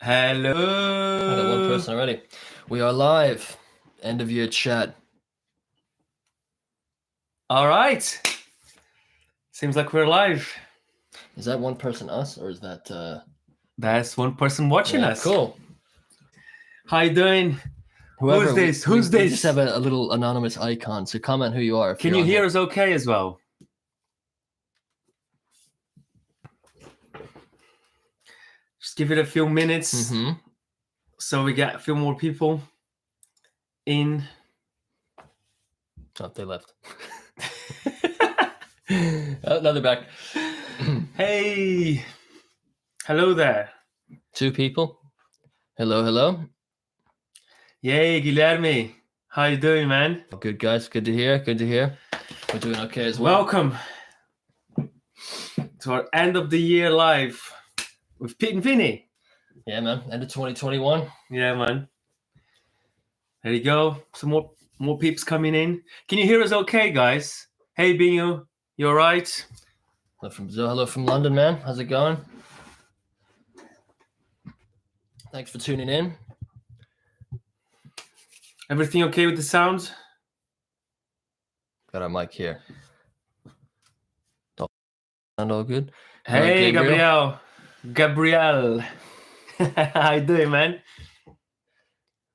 Hello. I got one person already. We are live. End of year chat. All right. Seems like we're live. Is that one person us or is that That's one person watching us. Cool. How you doing? Whoever, Who's this? we this? just have a little anonymous icon, so comment who you are. Can you hear us okay as well? Just give it a few minutes so we get a few more people in. Oh, they left. Oh, now they're back. Hey. Hello there. 2 people. Hello. Yay, Guilherme. How you doing, man? Good, guys. Good to hear. We're doing okay as well. Welcome to our end of the year live with Pete and Vinnie. Yeah, man. End of 2021. Yeah, man. There you go. Some more peeps coming in. Can you hear us okay, guys? Hey, Bingo. You all right? Hello from London, man. How's it going? Thanks for tuning in. Everything okay with the sound? Got our mic here. Sound all good? Hey, Gabriel. How you doing, man?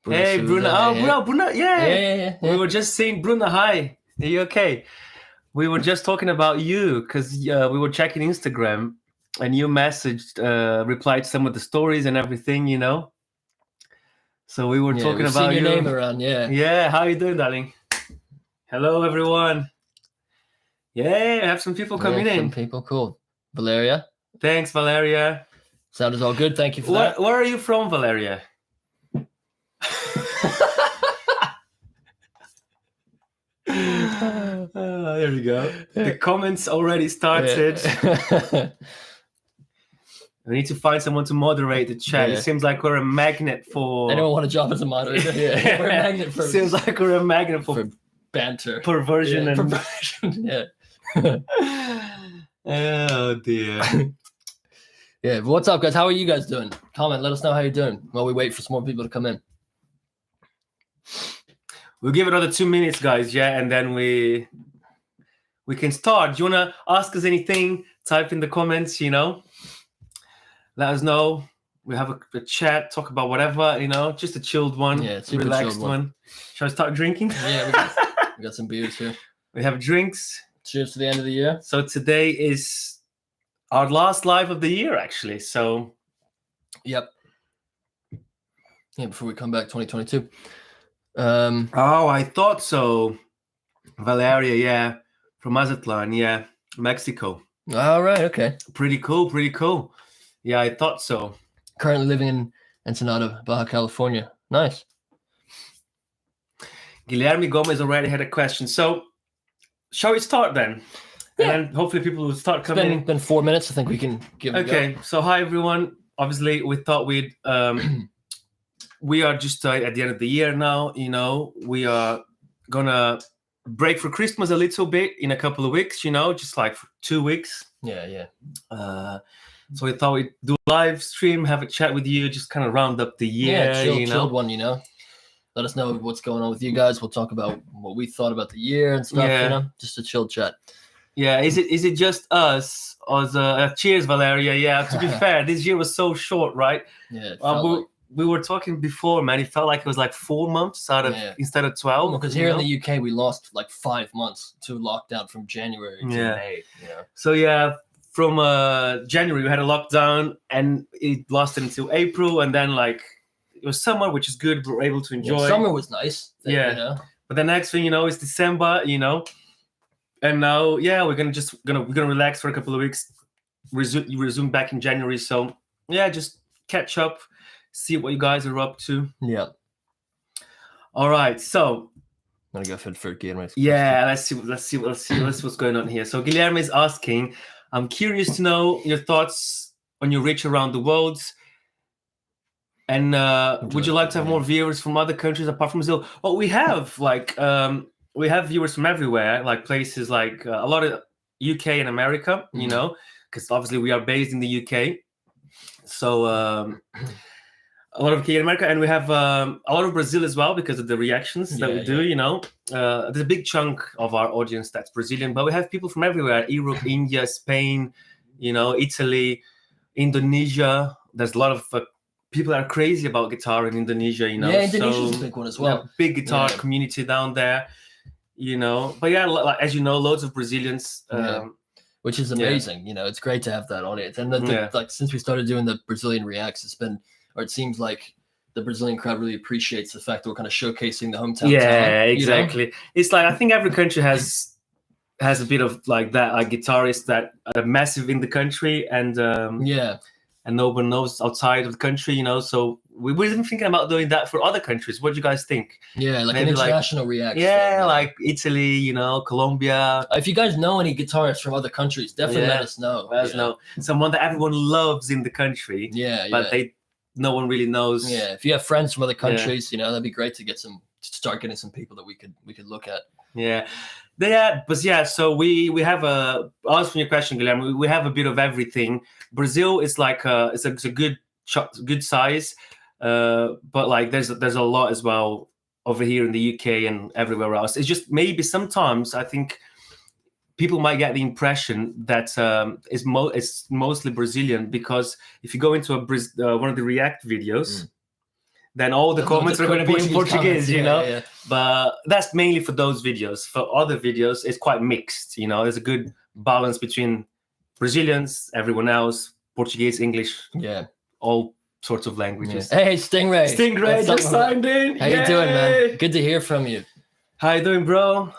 Bruno hey, Souza, Bruno. Oh, hey. Bruno. Yeah. We were just saying, Bruno, hi. Are you okay? We were just talking about you because we were checking Instagram and you messaged, replied to some of the stories and everything, you know? So we were talking about your name around, Yeah, how you doing, darling? Hello, everyone. Yeah, I have some people coming in. Some people, cool. Valeria. Thanks, Valeria. Sound is all good. Thank you for that. Where are you from, Valeria? There we go. The comments already started. Yeah. We need to find someone to moderate the chat. Yeah. It seems like we're a magnet for... Anyone want a job as a moderator? Yeah. We're a magnet for... Seems like we're a magnet for banter. Perversion yeah, and... Perversion, yeah. Oh, dear. Yeah, but what's up, guys? How are you guys doing? Comment. Let us know how you're doing while we wait for some more people to come in. We'll give it another 2 minutes, guys, yeah? And then we can start. Do you want to ask us anything? Type in the comments, you know? Let us know. We have a chat, talk about whatever, you know? Just a chilled one. Yeah, super relaxed chilled one. Shall I start drinking? Yeah, we got some beers here. We have drinks. Cheers to the end of the year. So today is our last live of the year, actually. So, yep. Yeah, before we come back 2022. I thought so. Valeria, yeah. From Mazatlan, yeah. Mexico. All right, okay. Pretty cool. Yeah, I thought so. Currently living in Ensenada, Baja California. Nice. Guilherme Gomez already had a question. So, shall we start then? Yeah. And then hopefully people will start coming in. It's been 4 minutes. I think we can give it a go. Okay, so hi everyone. Obviously, we thought we'd... we are just at the end of the year now, you know. We are gonna break for Christmas a little bit in a couple of weeks, you know, just like for 2 weeks. Yeah. So we thought we'd do a live stream, have a chat with you, just kind of round up the year, chilled one, you know. Let us know what's going on with you guys. We'll talk about what we thought about the year and stuff, you know, just a chill chat. Yeah, is it just us? Or cheers, Valeria. Yeah, to be fair, this year was so short, right? Yeah, we were talking before, man. It felt like it was like 4 months instead of 12. Because here in the UK, we lost like 5 months to lockdown from January to May. Yeah. So yeah, from January we had a lockdown, and it lasted until April, and then like it was summer, which is good. We were able to enjoy. Yeah, summer was nice. You know. But the next thing you know is December. You know, and now we're gonna relax for a couple of weeks. Resume back in January. So yeah, just catch up. See what you guys are up to. Yeah. All right. So I'm gonna go for Guilherme. Yeah, let's see what's going on here. So Guilherme is asking, I'm curious to know your thoughts on your reach around the world. And would you like to have more viewers from other countries apart from Brazil? Well, we have we have viewers from everywhere, like places like a lot of UK and America, you know, because obviously we are based in the UK. So a lot of Canadian America, and we have a lot of Brazil as well because of the reactions that we do. You know, there's a big chunk of our audience that's Brazilian, but we have people from everywhere: Europe, India, Spain, you know, Italy, Indonesia. There's a lot of people that are crazy about guitar in Indonesia. You know, yeah, Indonesia's a big one as well. Big guitar community down there. You know, but yeah, as you know, loads of Brazilians. Which is amazing. You know, it's great to have that audience. And like since we started doing the Brazilian reacts, it seems like the Brazilian crowd really appreciates the fact that we're kind of showcasing the hometown talent. Yeah, exactly. You know? It's like I think every country has a bit of like that, like guitarists that are massive in the country, and and no one knows outside of the country. You know, so we were even thinking about doing that for other countries. What do you guys think? Yeah, like maybe an international reaction. Yeah, like Italy, you know, Colombia. If you guys know any guitarists from other countries, definitely let us know. Let us know. Someone that everyone loves in the country. But no one really knows. Yeah, if you have friends from other countries, you know, that'd be great to start getting some people that we could look at. So we have answering your question, Guilherme, we have a bit of everything. Brazil is like it's a good size, but like there's a lot as well over here in the UK and everywhere else. It's just maybe sometimes I think people might get the impression that it's mostly Brazilian, because if you go into one of the React videos, then all the comments are going to be in Portuguese, you know. But that's mainly for those videos. For other videos, it's quite mixed, you know. There's a good balance between Brazilians, everyone else, Portuguese, English, all sorts of languages. Hey, Stingray just signed in. How you doing, man? Good to hear from you. How you doing, bro?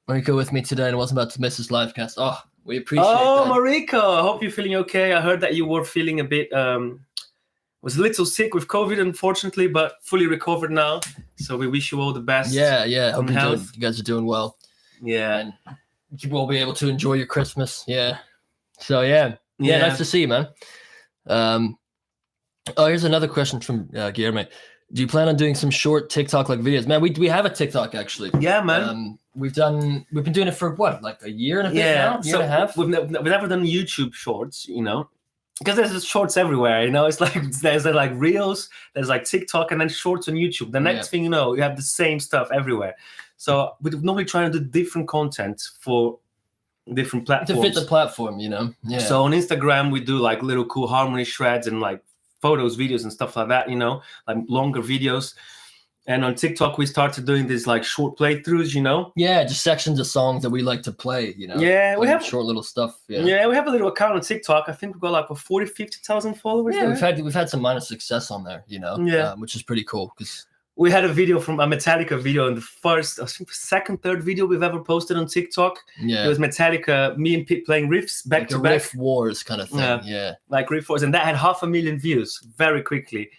Mariko with me today and wasn't about to miss this live cast. Oh, we appreciate that. Oh, Mariko, I hope you're feeling okay. I heard that you were feeling a bit was a little sick with COVID, unfortunately, but fully recovered now. So we wish you all the best. Yeah. Hope you guys are doing well. Yeah. And you will be able to enjoy your Christmas. Yeah. So, yeah, nice to see you, man. Here's another question from Guillermo. Do you plan on doing some short TikTok-like videos? Man, we have a TikTok, actually. Yeah, man. We've been doing it for, what, like a year and a bit now? Year and a half? We've never done YouTube shorts, you know. Because there's shorts everywhere, you know. It's like there's like reels, there's like TikTok, and then shorts on YouTube. The next thing you know, you have the same stuff everywhere. So we're normally trying to do different content for different platforms to fit the platform, you know. Yeah. So on Instagram, we do like little cool harmony shreds and like photos, videos, and stuff like that. You know, like longer videos. And on TikTok, we started doing these like short playthroughs, you know? Yeah, just sections of songs that we like to play, you know? Yeah, we have short little stuff. Yeah, we have a little account on TikTok. I think we've got like 50,000 followers. Yeah, we've had some minor success on there, you know? Yeah. Which is pretty cool, because we had a video from a Metallica video in the second, third video we've ever posted on TikTok. Yeah. It was Metallica, me and Pete playing riffs back to back. Riff wars kind of thing, yeah. Like riff wars. And that had 500,000 views very quickly.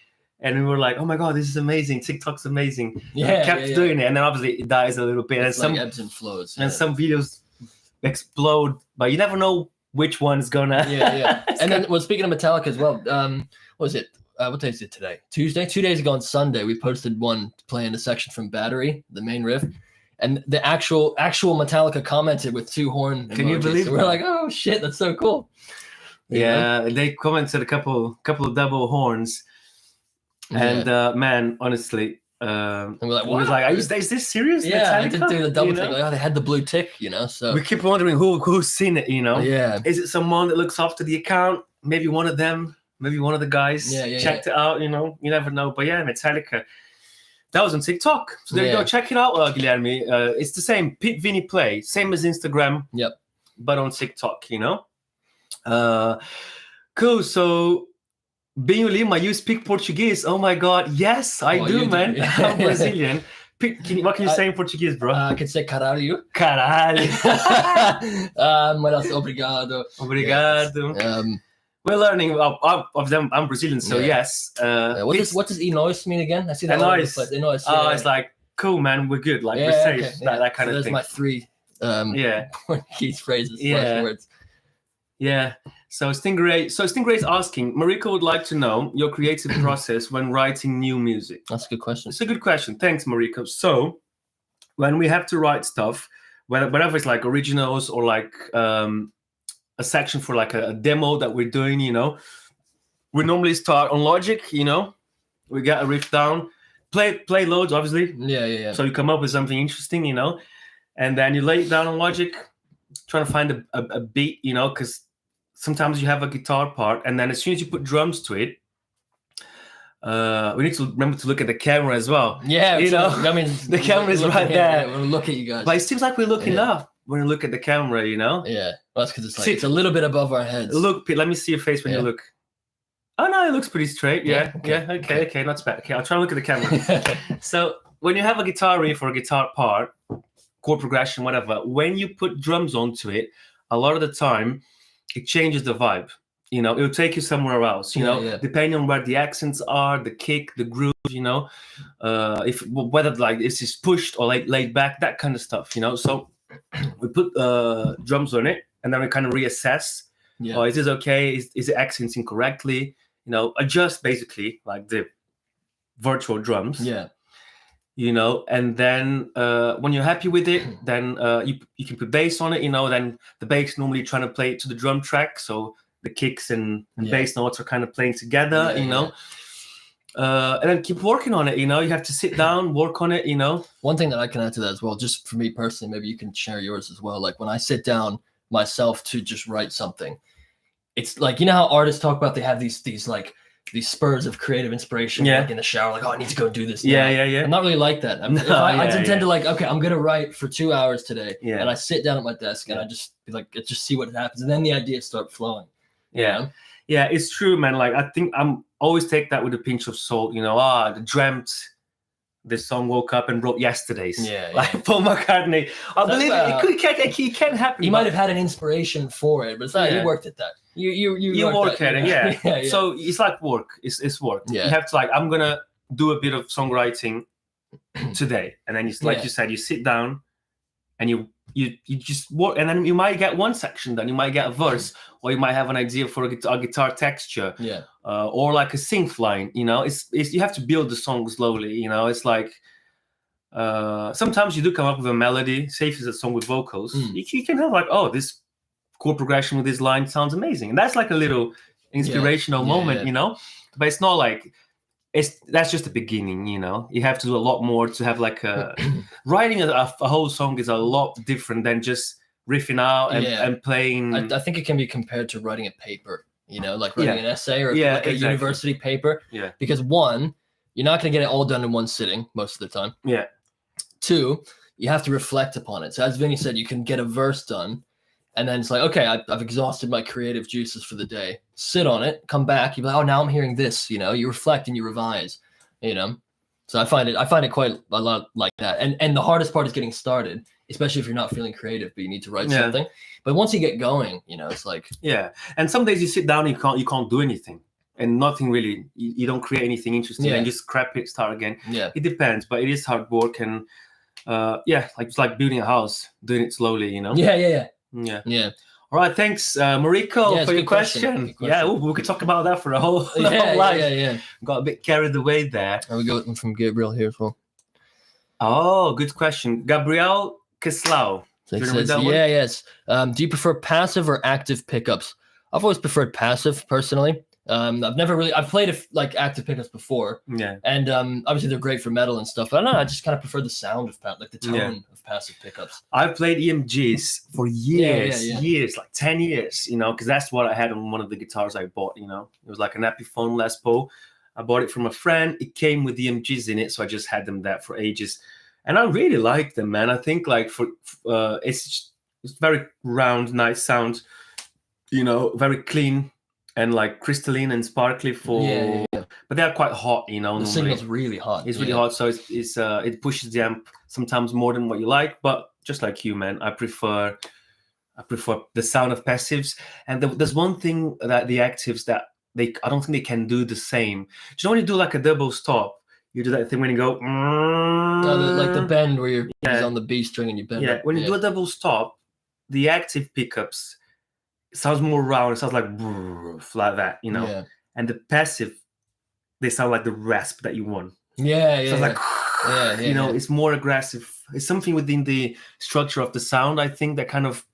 And we were like, oh my God, this is amazing. TikTok's amazing. Yeah, we kept doing it. And then obviously it dies a little bit. It's and like ebbs and flows. And some videos explode, but you never know which one's gonna. Yeah. And then, well, speaking of Metallica as well, what was it? What day is it today? Tuesday? 2 days ago on Sunday, we posted one playing a section from Battery, the main riff. And the actual Metallica commented with 2 horn emojis. Can you believe so we're like, oh shit, that's so cool. Yeah, they commented a couple of double horns. And man, honestly, and we're like, wow. Was like, is this serious? Yeah, I did do the double tick. Like, they had the blue tick, you know. So we keep wondering who's seen it, you know. Yeah, is it someone that looks after the account? Maybe one of them. Maybe one of the guys checked it out. You know, you never know. But yeah, Metallica. That was on TikTok. So there you go. Check it out, Guilherme. It's the same. Vinnie Play, same as Instagram. Yep. But on TikTok, you know. Cool. So. Benho Lima, you speak Portuguese? Oh my God, yes, I do, man. I'm Brazilian. What can you say in Portuguese, bro? I can say caralho. Caralho. What else? Obrigado. Obrigado. We're learning of them. I'm Brazilian, so yes. What does "nós" mean again? I see that. "Nós." It's like cool, man. We're good. Like we're safe. Okay, that kind of thing. There's my 3 Portuguese phrases. Words. Yeah. So Stingray's asking, Mariko would like to know your creative process when writing new music. That's a good question. It's a good question. Thanks, Mariko. So when we have to write stuff, whenever it's like originals or like a section for like a demo that we're doing, you know, we normally start on Logic, you know, we got a riff down. Play loads, obviously. Yeah. So you come up with something interesting, you know, and then you lay it down on Logic, trying to find a beat, you know, because sometimes you have a guitar part, and then as soon as you put drums to it, we need to remember to look at the camera as well. Yeah, you know, I mean, the camera is right there. We'll look at you guys. But it seems like we're looking up when we look at the camera, you know. Yeah, well, that's because it's like it's a little bit above our heads. Look, Pete, let me see your face when you look. Oh no, it looks pretty straight. Okay, not bad. Okay, I'll try to look at the camera. So when you have a guitar riff or a guitar part, chord progression, whatever, when you put drums onto it, a lot of the time it changes the vibe. You know, it'll take you somewhere else, you know, depending on where the accents are, the kick, the groove, you know, whether like this is pushed or like laid back, that kind of stuff, you know. So we put drums on it, and then we kind of reassess. Oh, is this okay? Is it accenting correctly? You know, adjust basically like the virtual drums. Yeah. You know, and then when you're happy with it, then you can put bass on it, you know, then the bass normally trying to play it to the drum track. So the kicks and bass notes are kind of playing together, you know. And then keep working on it, you know. You have to sit down, work on it, you know. One thing that I can add to that as well, just for me personally, maybe you can share yours as well. Like when I sit down myself to just write something, it's like, you know how artists talk about they have these spurs of creative inspiration, like in the shower, like, oh, I need to go do this now. I'm not really like that. I tend to like, okay, I'm gonna write for 2 hours today, and I sit down at my desk and I just be like, just see what happens, and then the ideas start flowing. Yeah, it's true, man. Like I think I'm always take that with a pinch of salt. You know, I dreamt this song, woke up and wrote yesterday's. Like Paul McCartney. I believe it can happen. He might have had an inspiration for it, but it's not. He worked at that. You work at it, yeah. So it's like work. It's work. You have to like, I'm gonna do a bit of songwriting today, and then like you said, you sit down and you just work, and then you might get one section done, you might get a verse, or you might have an idea for a guitar texture, or like a synth line, you know. It's you have to build the song slowly, you know. It's like sometimes you do come up with a melody, say if it's a song with vocals, you can have like, oh, this chord progression with this line sounds amazing, and that's like a little inspirational moment, you know. But it's not like that's just the beginning, you know. You have to do a lot more to have like a writing a whole song is a lot different than just riffing out and playing. I think it can be compared to writing a paper, you know, like writing an essay or like a university paper. Because one, you're not going to get it all done in one sitting most of the time. Two, you have to reflect upon it. So as Vinnie said, you can get a verse done, and then it's like, okay, I've exhausted my creative juices for the day. Sit on it, come back. You're like, oh, now I'm hearing this. You know, you reflect and you revise. You know, so I find it quite a lot like that. And the hardest part is getting started, especially if you're not feeling creative, but you need to write something. But once you get going, you know, it's like And some days you sit down and you can't do anything, and nothing really. You don't create anything interesting, and just scrap it, start again. It depends, but it is hard work, and like it's like building a house, doing it slowly, you know. Yeah. All right, thanks, Mariko, for your question. Yeah, we could talk about that for a whole life. Yeah. Got a bit carried away there. And we got one from Gabriel here as well. Oh, good question. Gabriel Kislau. Yes. Do you prefer passive or active pickups? I've always preferred passive, personally. I've played like active pickups before, and obviously they're great for metal and stuff, but I don't know, I just kind of prefer the sound of like the tone of passive pickups. I've played EMGs for years, like 10 years, you know, because that's what I had on one of the guitars I bought, you know. It was like an Epiphone Les Paul. I bought it from a friend. It came with EMGs in it, so I just had them there for ages, and I really like them, man. I think like for it's very round, nice sound, you know, very clean and like crystalline and sparkly but they are quite hot, you know. The signal's really hot. It's really hot, so it pushes the amp sometimes more than what you like. But just like you, man, I prefer the sound of passives. And there's one thing that the actives that I don't think they can do the same. Do you know when you do like a double stop, you do that thing when you go like the bend where you're on the B string and you bend. When you do a double stop, the active pickups, it sounds more round. It sounds like that, you know. And the passive, they sound like the rasp that you want. Sounds like you know, it's more aggressive. It's something within the structure of the sound, I think, that kind of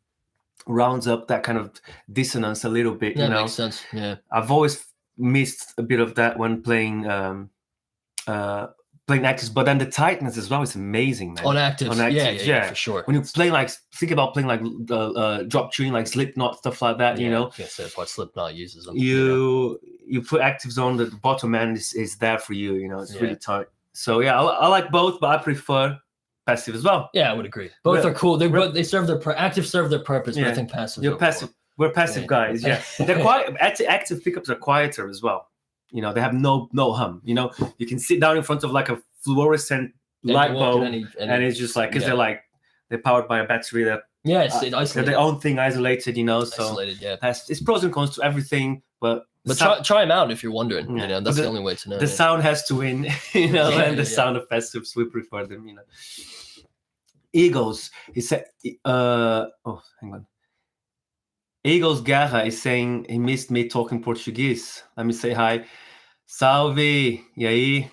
rounds up that kind of dissonance a little bit. You know, makes sense. Yeah, I've always missed a bit of that when playing playing actives, but then the tightness as well is amazing, man. On actives, yeah, for sure. When you play like, think about playing like drop tuning, like Slipknot, stuff like that, you know. Yeah, so that's why Slipknot uses them. You put actives on, the bottom end is there for you, you know. It's really tight. So yeah, I like both, but I prefer passive as well. Yeah, I would agree. Both are cool. They serve their active serve their purpose, but I think passive. You're passive. We're passive guys. Yeah, they're quite active pickups are quieter as well. You know, they have no hum. You know, you can sit down in front of like a fluorescent light bulb, and it's just like, because they're powered by a battery that it's isolated. They're their own thing, isolated. You know, so isolated. Yeah, it's pros and cons to everything, but try them out if you're wondering. You know, that's the only way to know. The sound has to win. You know, and the sound of passives, we prefer them. You know, Eagles. He said, hang on. Eagles Guerra is saying he missed me talking Portuguese. Let me say hi. Salve! E aí?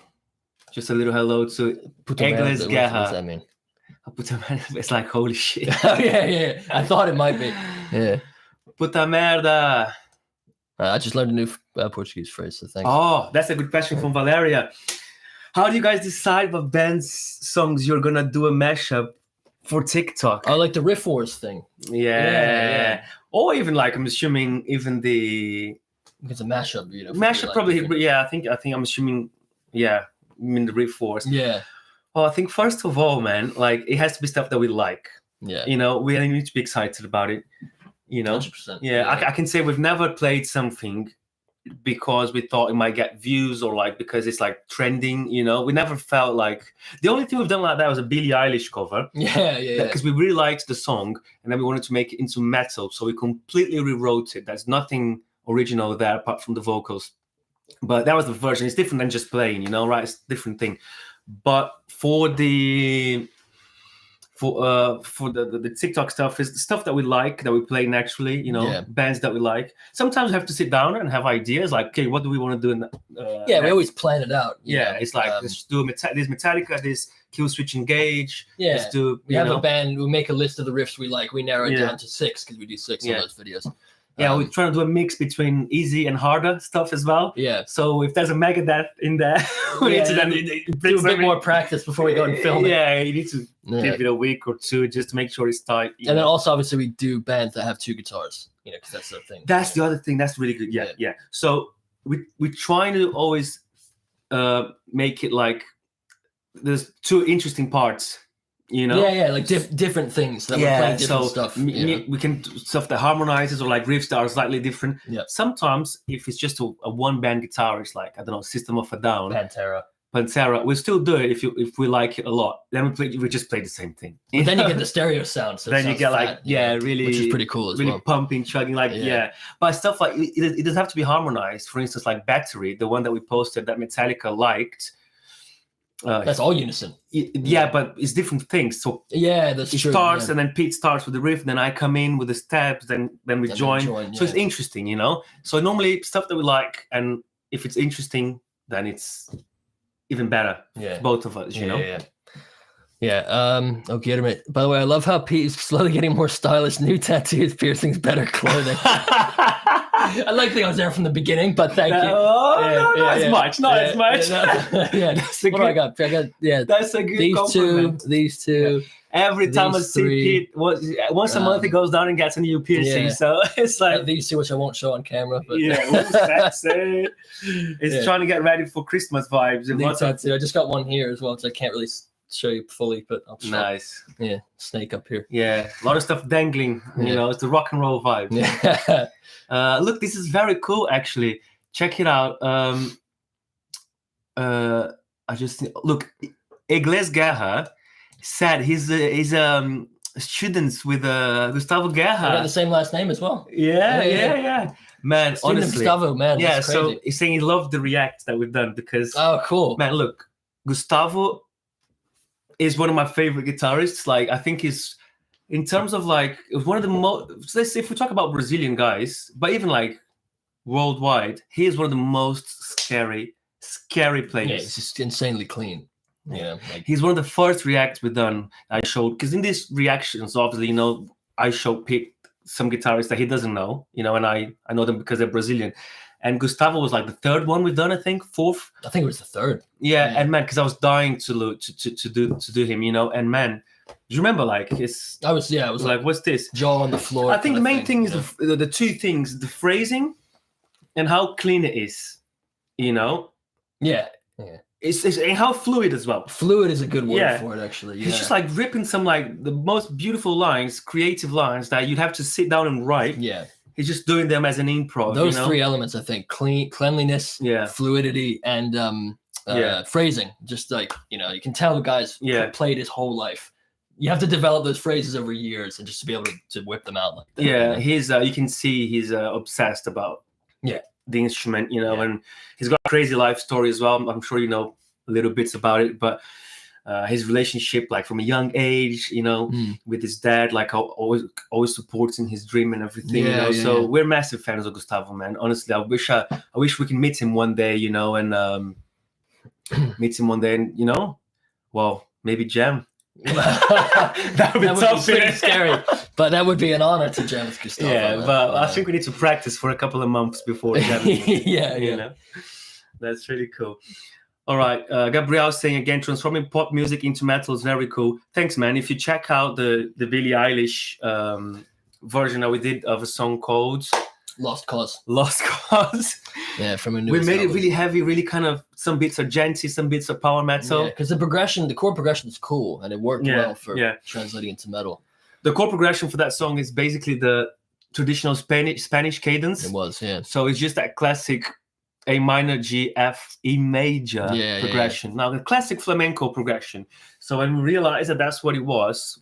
Just a little hello to Eagles Guerra. What does that mean? Puta merda. It's like, holy shit. yeah. I thought it might be. Yeah. Puta merda. I just learned a new Portuguese phrase, so thanks. Oh, that's a good question from Valeria. How do you guys decide what band's songs you're gonna do a mashup for TikTok? Oh, like the Riff Wars thing. Yeah. Or even like, I'm assuming even it's a mashup, you know. Mashup probably, I think I'm assuming, I mean the Riff Wars. Yeah. Well, I think first of all, man, like it has to be stuff that we like. Yeah. You know, we need to be excited about it. You know. 100%. Yeah. I can say we've never played something because we thought it might get views or like because it's like trending, you know. We never felt like the only thing we've done like that was a Billie Eilish cover. Yeah. Because we really liked the song and then we wanted to make it into metal, so we completely rewrote it. There's nothing original there apart from the vocals, but that was the version. It's different than just playing, you know, right? It's a different thing. But for the TikTok stuff is the stuff that we like, that we play naturally, you know, bands that we like. Sometimes we have to sit down and have ideas like, okay, what do we want to do in we always plan it out. It's like, let's do this Metallica, this Kill Switch Engage. Let's do, we have a band, we make a list of the riffs we like, we narrow it down to 6 because we do 6 on those videos. We're trying to do a mix between easy and harder stuff as well. Yeah. So if there's a Megadeth in there, we need to then do a bit more practice before we go and film it. Yeah, you need to give it a week or two just to make sure it's tight. And then also, obviously, we do bands that have 2 guitars, you know, because that's the thing. That's the other thing. That's really good. Yeah. So we're trying to always make it like there's 2 interesting parts. You know, like different things that we're playing different stuff. We can do stuff that harmonizes or like riffs that are slightly different. Yeah. Sometimes if it's just a one band guitar, it's like, I don't know, System of a Down, Pantera. We'll still do it if we like it a lot. Then we just play the same thing. But then you get the stereo sound. So then you get like really, which is pretty cool as really well. Pumping, chugging, like But stuff like it doesn't have to be harmonized. For instance, like Battery, the one that we posted that Metallica liked. That's all unison. But it's different things. So that's it true. Starts and then Pete starts with the riff, then I come in with the steps, then we join. So it's interesting, you know. So normally stuff that we like, and if it's interesting, then it's even better. For both of us, you know. Okay, by the way, I love how Pete is slowly getting more stylish. New tattoos, piercings, better clothing. I like that I was there from the beginning, but thank you. Not as much. What do I got? That's a good compliment. These two. Every time I see Pete, once a month he goes down and gets a new piercing. So it's like these two, which I won't show on camera. But that's it. It's trying to get ready for Christmas vibes. I just got one here as well, so I can't really show you fully, but I'll show. Nice. Snake up here. A lot of stuff dangling. You know, it's the rock and roll vibe. Look, this is very cool. Actually, check it out. I just look. Igles Guerra said he's students with Gustavo Guerra. They got the same last name as well. Yeah. Man, honestly, Gustavo, man. Yeah, so he's saying he loved the react that we've done because. Oh, cool. Man, look, Gustavo is one of my favorite guitarists. Like, I think he's, in terms of like, one of the most, let's say if we talk about Brazilian guys, but even like worldwide, he is one of the most scary players. Yeah, he's just insanely clean. Yeah. He's one of the first reacts we've done. I showed, because in these reactions, obviously, you know, I showed Pete some guitarists that he doesn't know, you know, and I know them because they're Brazilian. And Gustavo was like the third one we've done, I think, fourth. I think it was the third. Yeah, Yeah. and man, because I was dying to do him, you know. And man, do you remember like It was like what's this? jaw on the floor. I think the main thing you is know? the two things: the phrasing and how clean it is. You know, Yeah. it's and how fluid as well. Fluid is a good word Yeah. for it, actually. He's just like ripping some like the most beautiful lines, creative lines that you'd have to sit down and write. Yeah. He's just doing them as an improv. Those you know? three elements, I think: cleanliness, Yeah. fluidity, and phrasing. Just like, you know, you can tell the guy's played his whole life. You have to develop those phrases over years and just to be able to whip them out like that. Yeah, you know? he's you can see he's obsessed about the instrument, you know, and he's got a crazy life story as well. I'm sure you know little bits about it, but his relationship, like from a young age, you know, with his dad, like always supporting his dream and everything, you know. So we're massive fans of Gustavo, man. Honestly, I wish we can meet him one day, you know, and meet him one day, and you know, well, maybe jam. That would be pretty scary, but that would be an honor to jam with Gustavo. Yeah, but I think we need to practice for a couple of months before jamming. You know? That's really cool. All right, Gabriel saying again, transforming pop music into metal is very cool. Thanks, man. If you check out the Billie Eilish version that we did of a song called Lost Cause. Yeah, from a new. We made it really heavy, really kind of, some bits are genty, some bits are power metal. Yeah, because the chord progression is cool, and it worked well for translating into metal. The chord progression for that song is basically the traditional Spanish cadence. It was, yeah. So it's just that classic A minor, G, F, E major progression. Now the classic flamenco progression. So when we realized that that's what it was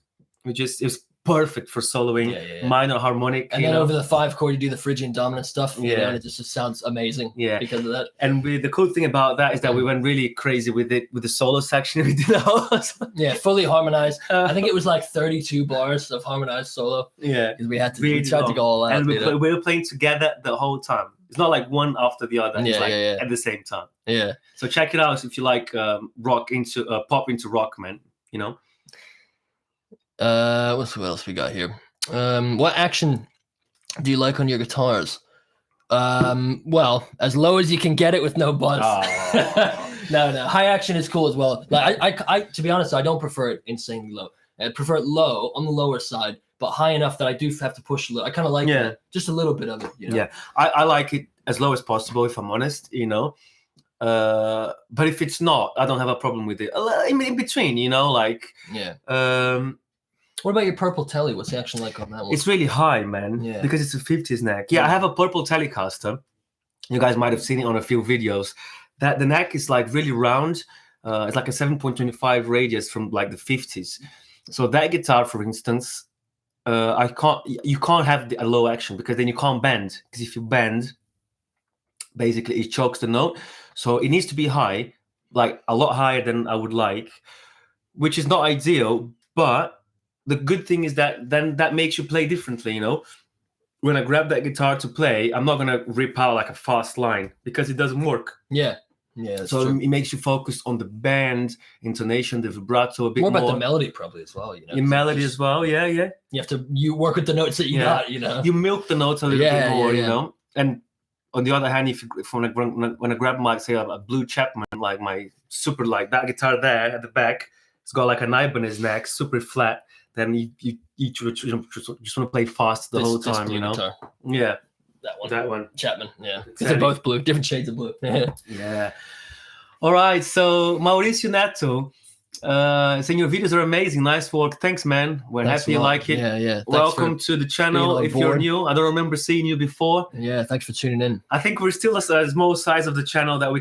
perfect for soloing minor harmonic. And then over the 5 chord, you do the Phrygian dominant stuff. You know, and it just sounds amazing. Yeah, because of that. And the cool thing about that is that we went really crazy with it with the solo section. We did that. Fully harmonized. I think it was like 32 bars of harmonized solo. Yeah, because we had to we tried to go all out. And we were playing together the whole time. It's not like one after the other. It's like at the same time. Yeah. So check it out if you like pop into rock, man. You know. What else we got here? What action do you like on your guitars? Well, as low as you can get it with no buzz. No, high action is cool as well. Like I to be honest, I don't prefer it insanely low. I prefer it low on the lower side, but high enough that I do have to push a little. I kind of like it, just a little bit of it. You know? Yeah, I like it as low as possible, if I'm honest. You know. But if it's not, I don't have a problem with it. In between, you know, like what about your purple Telly? What's the action like on that one? It's really high, man. Yeah. Because it's a 50s neck. Yeah, I have a purple Telecaster. You guys might have seen it on a few videos. That the neck is like really round. It's like a 7.25 radius from like the 50s. So that guitar, for instance, you can't have a low action because then you can't bend. Because if you bend, basically it chokes the note. So it needs to be high, like a lot higher than I would like, which is not ideal, but the good thing is that then that makes you play differently, you know. When I grab that guitar to play, I'm not gonna rip out like a fast line because it doesn't work. Yeah. So it makes you focus on the band, intonation, the vibrato a bit more. More about the melody probably as well, you know. Your melody as well, yeah. You work with the notes that you got, you know. You milk the notes a little bit more, you know. And on the other hand, when I grab my, say, a Blue Chapman, like my super, like that guitar there at the back, it's got like a knob in his neck, super flat. Then you just want to play fast the whole time, you know. Guitar. Yeah, that one. Chapman. Yeah, because they're both blue, different shades of blue. Yeah. All right. So Mauricio Neto, saying your videos are amazing. Nice work. Thanks, man. We're happy you like it. Yeah. Welcome to the channel. If you're new, I don't remember seeing you before. Yeah. Thanks for tuning in. I think we're still a small size of the channel that we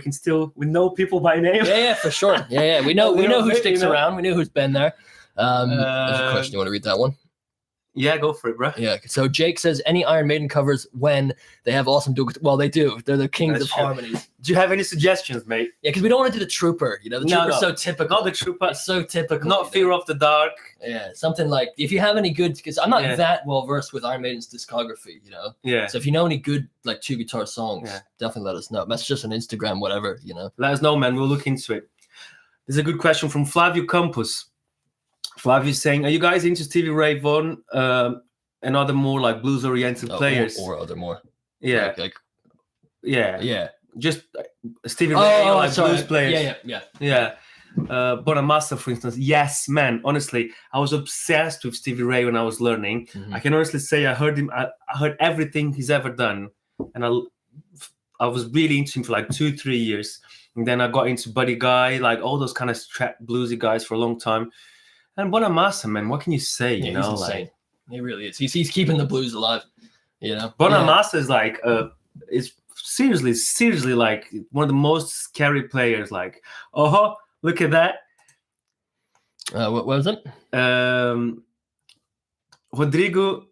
know people by name. Yeah, for sure. Yeah. We know who sticks around. We know who's been there. There's a question. You want to read that one? Yeah, go for it, bro. Yeah. So Jake says, any Iron Maiden covers when they have awesome dual. Well, they do. They're the kings of harmonies. Do you have any suggestions, mate? Yeah, because we don't want to do the Trooper. You know, the Trooper's so typical. Not the Trooper. It's so typical. Not Fear of the Dark. Yeah, something like, if you have any good, because I'm not that well versed with Iron Maiden's discography, you know. Yeah. So if you know any good like 2 guitar songs, definitely let us know. Message us on Instagram, whatever, you know. Let us know, man. We'll look into it. There's a good question from Flavio Campos. Flavio's saying, are you guys into Stevie Ray Vaughan and other more like blues-oriented players? Or other more. Yeah. Like Yeah. just Stevie Ray, like sorry. blues players. Yeah. Bonamassa, for instance. Yes, man. Honestly, I was obsessed with Stevie Ray when I was learning. Mhm. I can honestly say I heard him. I heard everything he's ever done, and I was really into him for like 2-3 years. And then I got into Buddy Guy, like all those kind of trap bluesy guys for a long time. And Bonamassa, man, what can you say? Yeah, You he's know, insane. like He really is. He's keeping the blues alive. You know, Bonamassa is like is seriously like one of the most scary players. Like, oh, look at that. What was it? Rodrigo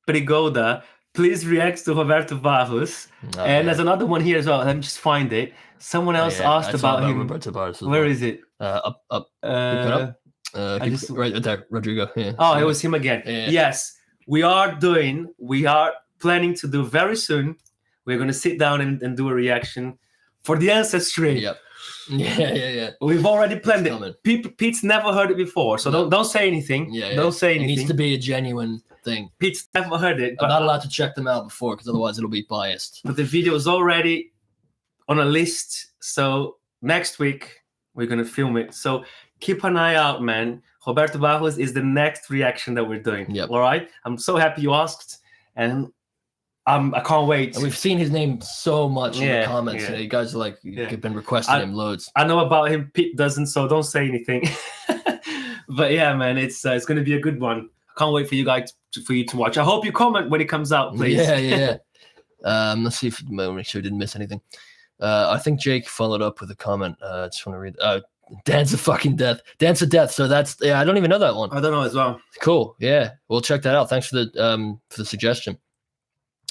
Prigoda, please react to Roberto Barros. And there's another one here as well. Let me just find it. Someone else asked about him. Roberto Barros. Where is it? Up. Just, right there, Rodrigo. Yeah. Oh, it was him again. Yeah. Yes, we are planning to do very soon. We're going to sit down and do a reaction for the Ancestry. Yep. Yeah. We've already planned Coming. it. Pete's never heard it before, so don't say anything. Yeah. Don't say It anything. needs to be a genuine thing. Pete's never heard it. I'm not allowed to check them out before because otherwise it'll be biased. But the video is already on a list. So next week we're gonna film it. So keep an eye out, man. Roberto Barros is the next reaction that we're doing. Yep. All right. I'm so happy you asked, and I can't wait. And we've seen his name so much in the comments. Yeah. You know, you guys are like you've been requesting him loads. I know about him. Pete doesn't, so don't say anything. But yeah, man, it's gonna be a good one. I can't wait for you guys for you to watch. I hope you comment when it comes out, please. Yeah. Let's see if make sure I didn't miss anything. I think Jake followed up with a comment. I just want to read. Dance of fucking death. Dance of death. So that's I don't even know that one. I don't know as well. Cool. Yeah, we'll check that out. Thanks for the suggestion.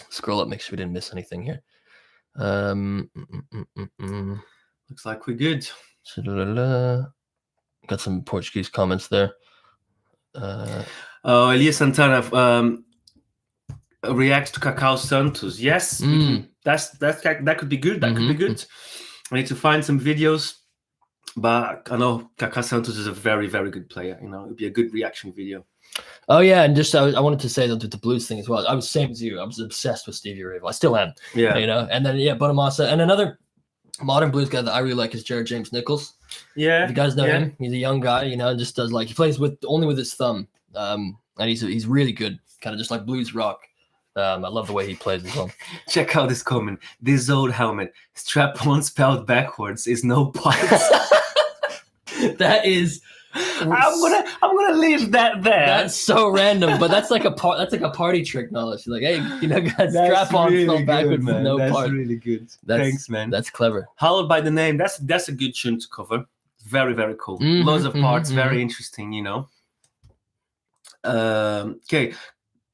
Scroll up, make sure we didn't miss anything here. Looks like we're good. Got some Portuguese comments there. Elias Santana reacts to Cacau Santos. Yes, that could be good. That could be good. I need to find some videos, but I know Cacau Santos is a very, very good player. You know, it'd be a good reaction video. Oh yeah, and just I wanted to say that with the blues thing as well. I was same as you. I was obsessed with Stevie Ray. I still am. Yeah, you know. And then Bonamassa, and another modern blues guy that I really like is Jared James Nichols. Yeah, if you guys know him, he's a young guy. You know, just does he plays only with his thumb. And he's really good, kind of just like blues rock. I love the way he plays as well. Check out this comment. This old helmet, strap-on spelled backwards, is no parts. That is. I'm gonna leave that there. That's so random, but that's like a party trick knowledge. Like, hey, you know, guys, strap on really spelled backwards, man. no that's part. Really good. Thanks, man. That's clever. Hallowed by the Name. That's a good tune to cover. Very, very cool. Loads of parts. Very interesting. You know. Okay.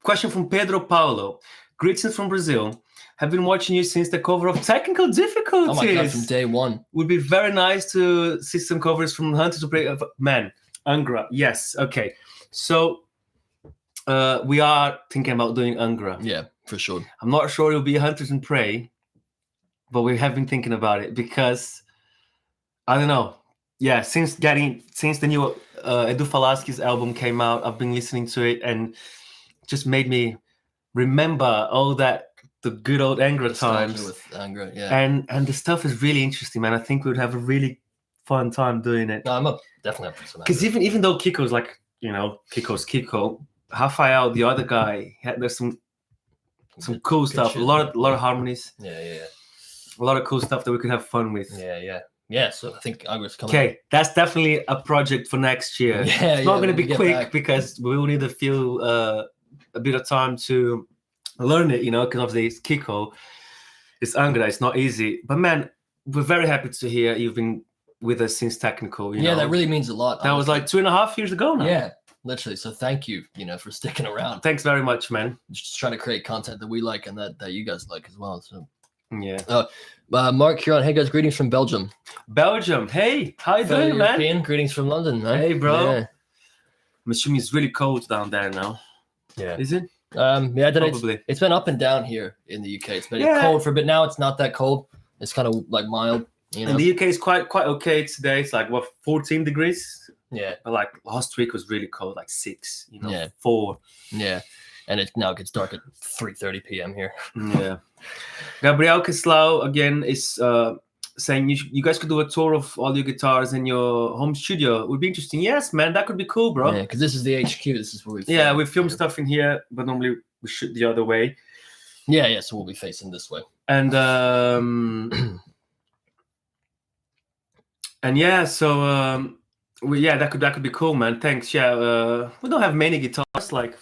Question from Pedro Paulo. Greetings from Brazil. Have been watching you since the cover of Technical Difficulties. Oh my god, from day one. Would be very nice to see some covers from Hunter to Prey. Man, Angra. Yes. Okay. So we are thinking about doing Angra. Yeah, for sure. I'm not sure it'll be Hunters and Prey, but we have been thinking about it because I don't know. Yeah, since the new Edu Falaschi's album came out, I've been listening to it and just made me remember all the good old Angra times. With Angra, yeah. And the stuff is really interesting, man. I think we would have a really fun time doing it. No, I'm definitely up for some. Because even though Kiko's like, you know, Kiko's Kiko, Rafael, the other guy, there's some cool stuff. Shit. A lot of harmonies. Yeah. A lot of cool stuff that we could have fun with. Yeah, so I think Angra's coming. Okay, that's definitely a project for next year. It's not going to be quick because we will need a bit of time to learn it, you know, because obviously it's Kiko, it's Angra, it's not easy. But man, we're very happy to hear you've been with us since Technical. You know? That really means a lot. That was like 2.5 years ago now. Yeah, literally. So thank you, for sticking around. Thanks very much, man. Just trying to create content that we like and that you guys like as well. So yeah. Mark Huron, hey guys, greetings from Belgium. Belgium, hey, how you doing, man? Greetings from London, man. Hey, bro. Yeah. I'm assuming it's really cold down there now. Yeah. Is it? Probably. It's been up and down here in the UK. It's been cold for a bit. Now it's not that cold. It's kind of like mild. You know? And the UK is quite okay today. It's like 14 degrees. Yeah. But like last week was really cold, like 6. 4. Yeah. and it now gets dark at 3:30 p.m. here. Yeah. Gabriel Caslau again is saying you guys could do a tour of all your guitars in your home studio. It would be interesting. Yes, man, that could be cool, bro. Yeah, because this is the HQ. This is where we we film stuff in here, but normally we shoot the other way. Yeah, so we'll be facing this way. And and yeah, so that could be cool, man. Thanks. Yeah, we don't have many guitars, like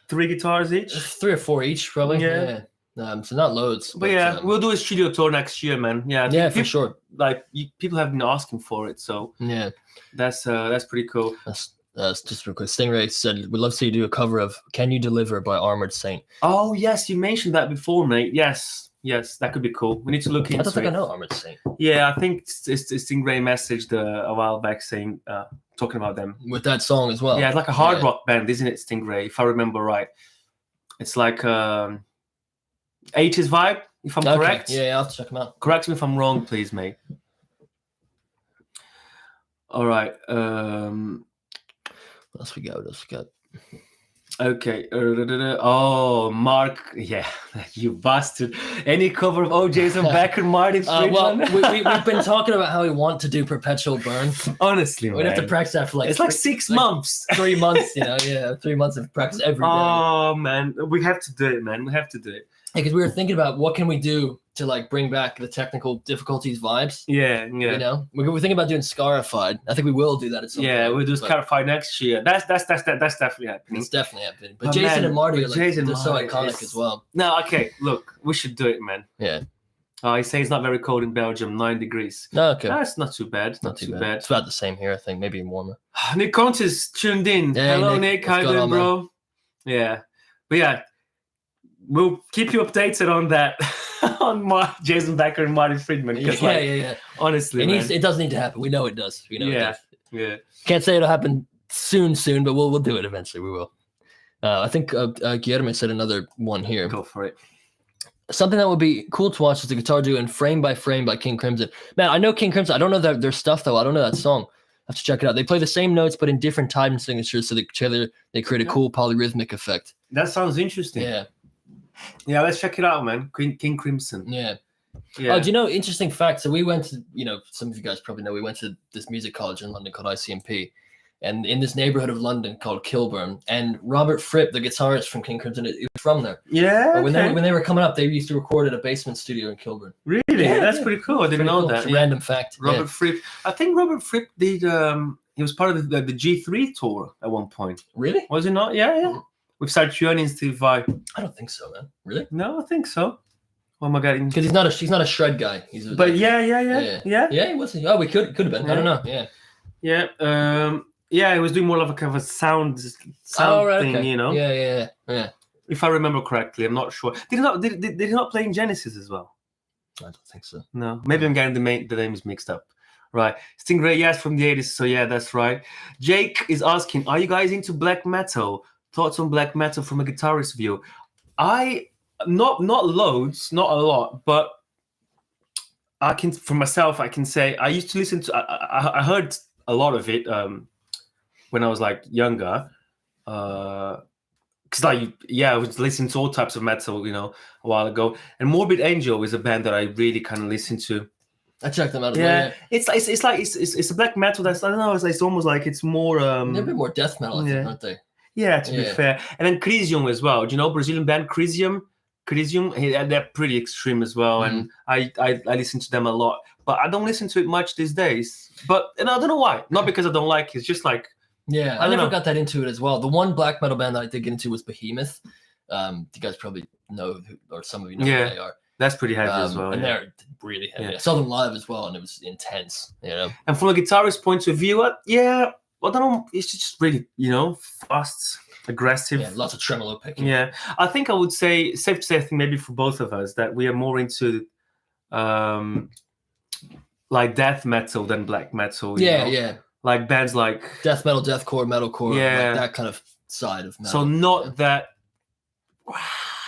3 guitars each, 3 or 4 each, probably. Yeah. So not loads. But yeah, we'll do a studio tour next year, man. Yeah, for sure. Like people have been asking for it, so yeah, that's pretty cool. That's just real quick. Stingray said, "We'd love to see you do a cover of "Can You Deliver" by Armored Saint." Oh yes, you mentioned that before, mate. Yes, that could be cool. We need to look into it. I don't think I know Armored Saint. Yeah, I think Stingray messaged a while back saying, talking about them with that song as well. Yeah, it's like a hard rock band, isn't it, Stingray? If I remember right, it's like 80s vibe, if I'm correct. Yeah, I'll have to check them out. Correct me if I'm wrong, please, mate. All right. What else we got? Okay. Oh, Mark. Yeah, you bastard. Any cover of OJ's and Becker, Martin Friedman? Well, we've been talking about how we want to do Perpetual Burn. Honestly, we'd have to practice that for like... It's like 6 months. 3 months, 3 months of practice every day. Oh, man. We have to do it, man. We have to do it. Because we were thinking about what can we do to like bring back the technical difficulties vibes. Yeah. We're thinking about doing Scarified. I think we will do that at some point. We'll do Scarified next year. That's definitely happening. It's definitely happening. But Jason and Marty are they're so iconic as well. No, okay. Look, we should do it, man. Yeah. He says it's not very cold in Belgium, 9 degrees. No, okay. That's not too bad. Not too bad. It's about the same here, I think. Maybe warmer. Nick Conte is tuned in. Hey, hello, Nick. How you doing, bro? Man? Yeah. But yeah, we'll keep you updated on that. on Jason Becker and Martin Friedman. Yeah. Honestly, it does need to happen. We know it does. We know it does. Yeah. Can't say it'll happen soon, but we'll do it eventually. We will. I think Guillermo said another one here. Go for it. Something that would be cool to watch is the guitar duo in Frame by Frame by King Crimson. Man, I know King Crimson. I don't know their stuff, though. I don't know that song. I have to check it out. They play the same notes, but in different time signatures, so they create a cool polyrhythmic effect. That sounds interesting. Yeah, let's check it out, man. King Crimson. Yeah. Oh, do you know, interesting fact? So we went to, some of you guys probably know, we went to this music college in London called ICMP. And in this neighborhood of London called Kilburn, and Robert Fripp, the guitarist from King Crimson, is from there. Yeah. But when they were coming up, they used to record at a basement studio in Kilburn. Really? Yeah, that's pretty cool. I didn't know that. It's a random fact. Robert Fripp. I think Robert Fripp did. He was part of the G3 tour at one point. Really? Was he not? Yeah. With Sarchioni and Steve Vai. I don't think so, man. Really? No, I think so. Oh my god. Because he's not a shred guy. He was. Oh, we could have been. Yeah. I don't know. Yeah. Yeah, he was doing more of a kind of a sound thing, Yeah. If I remember correctly, I'm not sure. Did he not play in Genesis as well? I don't think so. No, maybe I'm getting the names mixed up. Right, Stingray, yes, from the 80s. So yeah, that's right. Jake is asking, are you guys into black metal? Thoughts on black metal from a guitarist view? I not loads, not a lot, but I can for myself. I can say I used to listen to. I heard a lot of it. When I was like younger, because I was listening to all types of metal, a while ago. And Morbid Angel is a band that I really kind of listen to. I checked them out. Yeah, it's a black metal that's, I don't know. It's almost like it's more. They're a bit more death metal, I think, aren't they? Yeah, to be fair. And then Crisium as well. Do you know Brazilian band Crisium? They're pretty extreme as well, and I listen to them a lot. But I don't listen to it much these days. And I don't know why. Not because I don't like it. It's just like. Yeah, I never got that into it as well. The one black metal band that I did get into was Behemoth. You guys probably know, or some of you know who they are. That's pretty heavy as well. And they're really heavy. I saw them live as well, and it was intense. And from a guitarist point of view, I don't know. It's just really, fast, aggressive. Yeah, lots of tremolo picking. Yeah, I think I would say, safe to say, I think maybe for both of us, that we are more into like death metal than black metal. Yeah. Like bands like death metal, deathcore, metalcore, like that kind of side of metal. So not that.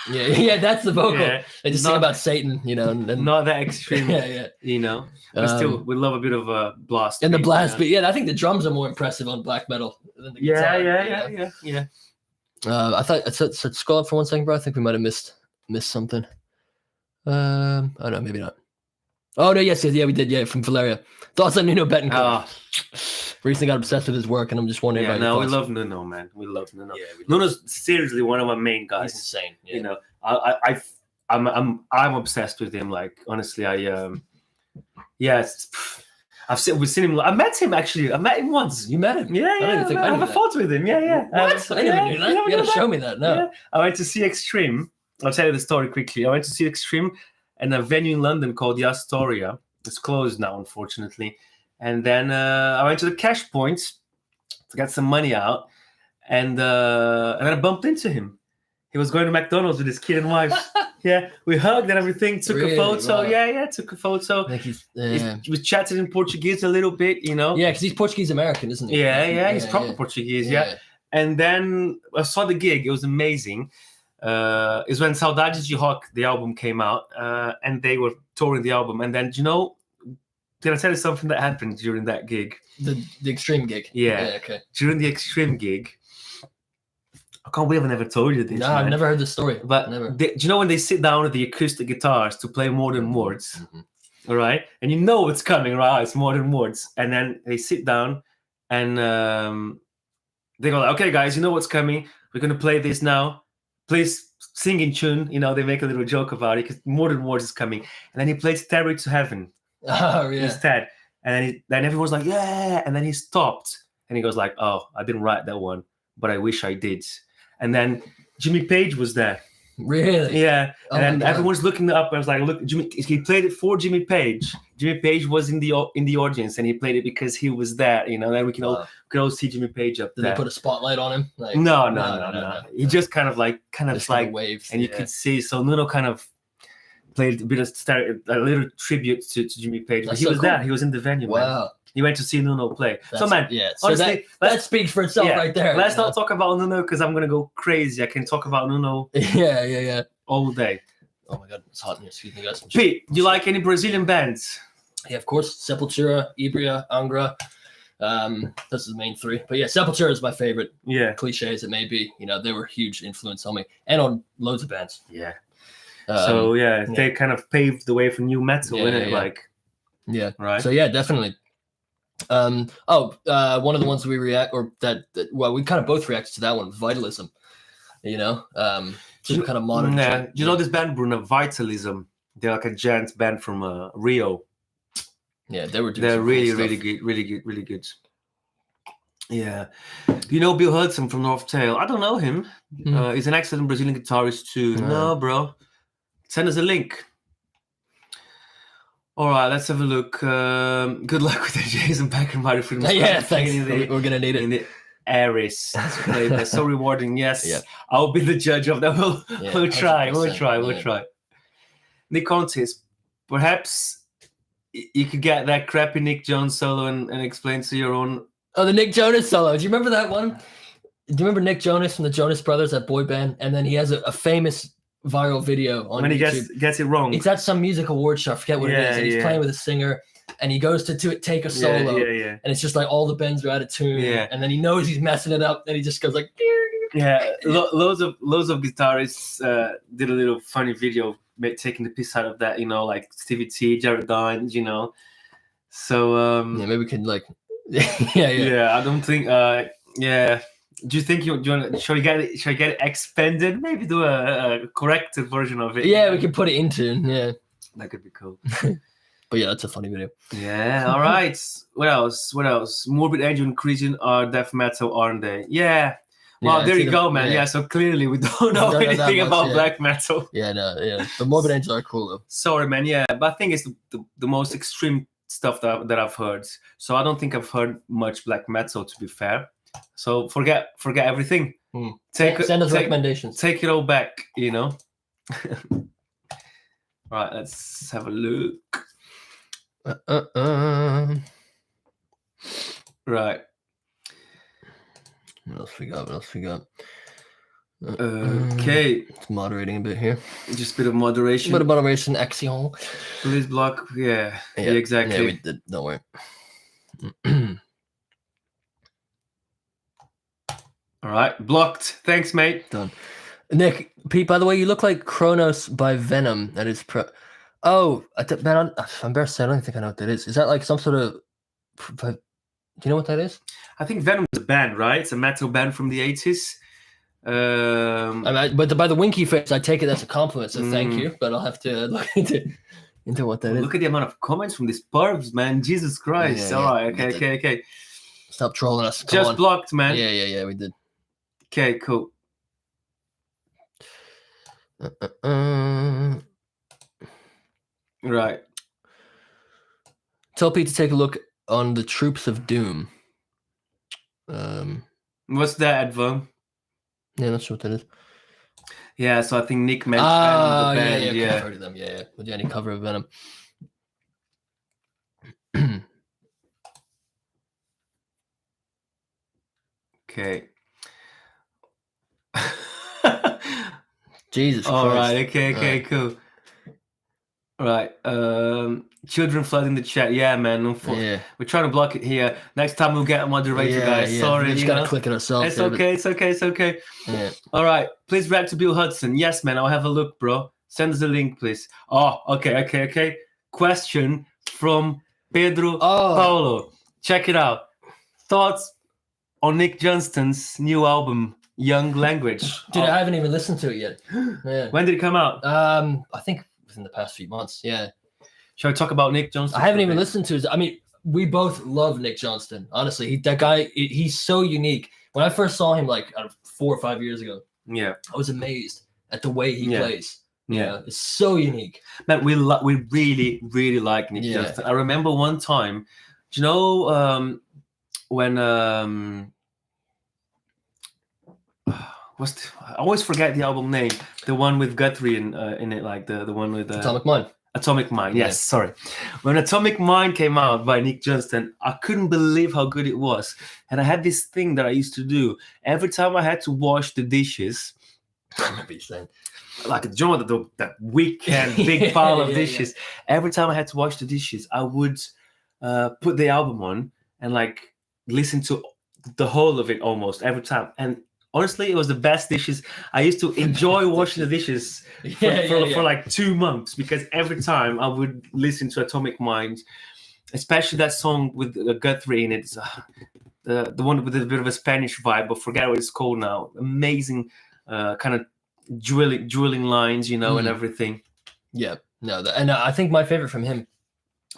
Yeah, that's the vocal. Yeah, they just sing about Satan, and not that extreme. Yeah. But still, we love a bit of a blast. And the blast beat. Yeah, I think the drums are more impressive on black metal than the guitar. Yeah. I thought I said scroll up for 1 second, bro. I think we might have missed something. Oh no, maybe not. Oh no, yes, yeah, we did. Yeah, from Valeria. Thoughts on Nuno Betancourt? Recently got obsessed with his work, and I'm just wondering. Yeah, about your we thoughts. love Nuno, man. We love Nuno. Yeah, Nuno's seriously one of my main guys. He's insane. Yeah. You know, I'm obsessed with him. Like honestly, we've seen him. I met him actually. I met him once. You met him? Yeah, I don't even think I have a photo with him. Yeah. What? I never knew that. You gotta show me that. No. Yeah. I went to see Extreme. I'll tell you the story quickly. I went to see Extreme in a venue in London called the Astoria. It's closed now, unfortunately. And then I went to the cash point to get some money out, and then I bumped into him. He was going to McDonald's with his kid and wife. Yeah, we hugged and everything. Took a photo. Wow. Yeah, took a photo. Like he was chatting in Portuguese a little bit, you know. Yeah, because he's Portuguese American, isn't he? Yeah, he's proper Portuguese. Yeah. And then I saw the gig. It was amazing. It was when Saudades de Rock, the album, came out, and they were touring the album. And then, did I tell you something that happened during that gig? The Extreme gig. Yeah. Okay. During the Extreme gig, I can't believe I never told you this. No, man. I've never heard this story. But do you know when they sit down with the acoustic guitars to play More Than Words? All right, and you know what's coming, right? It's More Than Words, and then they sit down and they go, "Okay, guys, you know what's coming. We're gonna play this now. Please sing in tune." You know, they make a little joke about it because More Than Words is coming, and then he plays "Stairway to Heaven." Oh yeah. Instead, and then everyone's like, "Yeah," and then he stopped and he goes like, "Oh, I didn't write that one, but I wish I did." And then Jimmy Page was there. Really? Yeah. And then everyone's looking up. I was like, "Look, he played it for Jimmy Page. Jimmy Page was in the audience, and he played it because he was there. You know, then we can all see Jimmy Page up there." Did they put a spotlight on him? Like, no. He just kind of like waves, and you could see. So Nuno kind of played a bit of a little tribute to Jimmy Page. But he was there. He was in the venue. Wow. Man. He went to see Nuno play. So honestly, that speaks for itself right there. Let's not talk about Nuno because I'm gonna go crazy. I can talk about Nuno. Yeah. All day. Oh my god, it's hot in here. Excuse me, guys. Pete, do you like any Brazilian bands? Yeah, of course. Sepultura, Ibria, Angra. Those are the main three. But yeah, Sepultura is my favorite. Yeah. Cliche as it may be, they were a huge influence on me and on loads of bands. Yeah. They kind of paved the way for new metal, innit? Yeah. Like. Yeah. Right. So yeah, definitely. One of the ones we we kind of both reacted to that one, Vitalism. Kind of modern. Yeah. Do you know this band, Bruno? Vitalism. They're like a giant band from Rio. Yeah, they're really good. Yeah. Do you know Bill Hudson from North Tail? I don't know him. He's an excellent Brazilian guitarist too. No, bro. Send us a link. All right, let's have a look. Good luck with the Jason Beckenbauer film. Yeah, thanks. We're gonna need it. In the Aries. That's so rewarding. Yes, I'll be the judge of that. We'll try. We'll try. Nick Contis, perhaps you could get that crappy Nick Jones solo and explain to your own. Oh, the Nick Jonas solo. Do you remember that one? Do you remember Nick Jonas from the Jonas Brothers, that boy band? And then he has a famous viral video on when YouTube. He gets it wrong. It's at some music award show. I forget what it is. And he's playing with a singer, and he goes to take a solo. And it's just like all the bends are out of tune. Yeah. And then he knows he's messing it up, and he just goes like. Yeah, loads of guitarists did a little funny video taking the piss out of that. Like Stevie T, Jared Dines. So maybe we can like. Yeah. I don't think. Do you think shall we get it expanded? Maybe do a corrected version of it. Yeah, we can put it into. Yeah, that could be cool. But yeah, that's a funny video. Yeah. All right. What else? Morbid Angel and Christian are death metal, aren't they? Yeah. Well, there you go, man. Yeah. So clearly we don't know anything about black metal. Yeah, no, yeah. But Morbid Angel are cool though. Sorry, man. Yeah, but I think it's the most extreme stuff that I've heard. So I don't think I've heard much black metal, to be fair. So forget everything. Send us recommendations. Take it all back, Right, let's have a look. Right. What else we got? Okay. It's moderating a bit here. Just a bit of moderation. Axion. Please block. Yeah, exactly. Yeah, we did. Don't worry. All right, blocked. Thanks, mate. Done. Nick, Pete, by the way, you look like Kronos by Venom. That is Oh, man, I'm embarrassed to say, I don't think I know what that is. Is that like some sort of... Do you know what that is? I think Venom is a band, right? It's a metal band from the 80s. But by the winky face, I take it as a compliment, so thank you. But I'll have to look into what that is. Look at the amount of comments from these pervs, man. Jesus Christ. All right, okay. Stop trolling us. Come Just on. blocked, man. Yeah, we did. Okay, cool. Right. Tell Pete to take a look on the Troops of Doom. What's that, Advo? Yeah, not sure what that is. Yeah, so I think Nick mentioned the band. Yeah. I've heard of them. Yeah. With any cover of Venom. Okay. Jesus Christ. All right. Okay, cool. All right. Children flooding the chat. Yeah, man. Yeah. We're trying to block it here. Next time we'll get a moderator, guys. Sorry. We just gotta click it ourselves. It's okay. Yeah. All right. Please react to Bill Hudson. Yes, man. I'll have a look, bro. Send us the link, please. Oh, okay. Question from Pedro Paulo. Check it out. Thoughts on Nick Johnston's new album, Young Language? Dude, I haven't even listened to it yet. Yeah. When did it come out? I think within the past few months. Yeah. Shall we talk about Nick Johnston? I haven't even listened to his. I mean, we both love Nick Johnston. Honestly, that guy, he's so unique. When I first saw him, like 4 or 5 years ago, I was amazed at the way he plays. Yeah, it's so unique. Man, we really like Nick Johnston. I remember one time, do you know when I always forget the album name, the one with Guthrie in it, like the one with Atomic Mind. Yes, sorry. When Atomic Mind came out by Nick Johnston, I couldn't believe how good it was. And I had this thing that I used to do every time I had to wash the dishes. I remember you saying, like, do you know that weekend big pile of dishes? Every time I had to wash the dishes, I would put the album on and like listen to the whole of it almost every time. And honestly, it was the best dishes. I used to enjoy washing the dishes for like 2 months because every time I would listen to Atomic Mind, especially that song with Guthrie in it, the one with a bit of a Spanish vibe, but forget what it's called now. Amazing kind of drilling lines, and everything. Yeah, no, and I think my favorite from him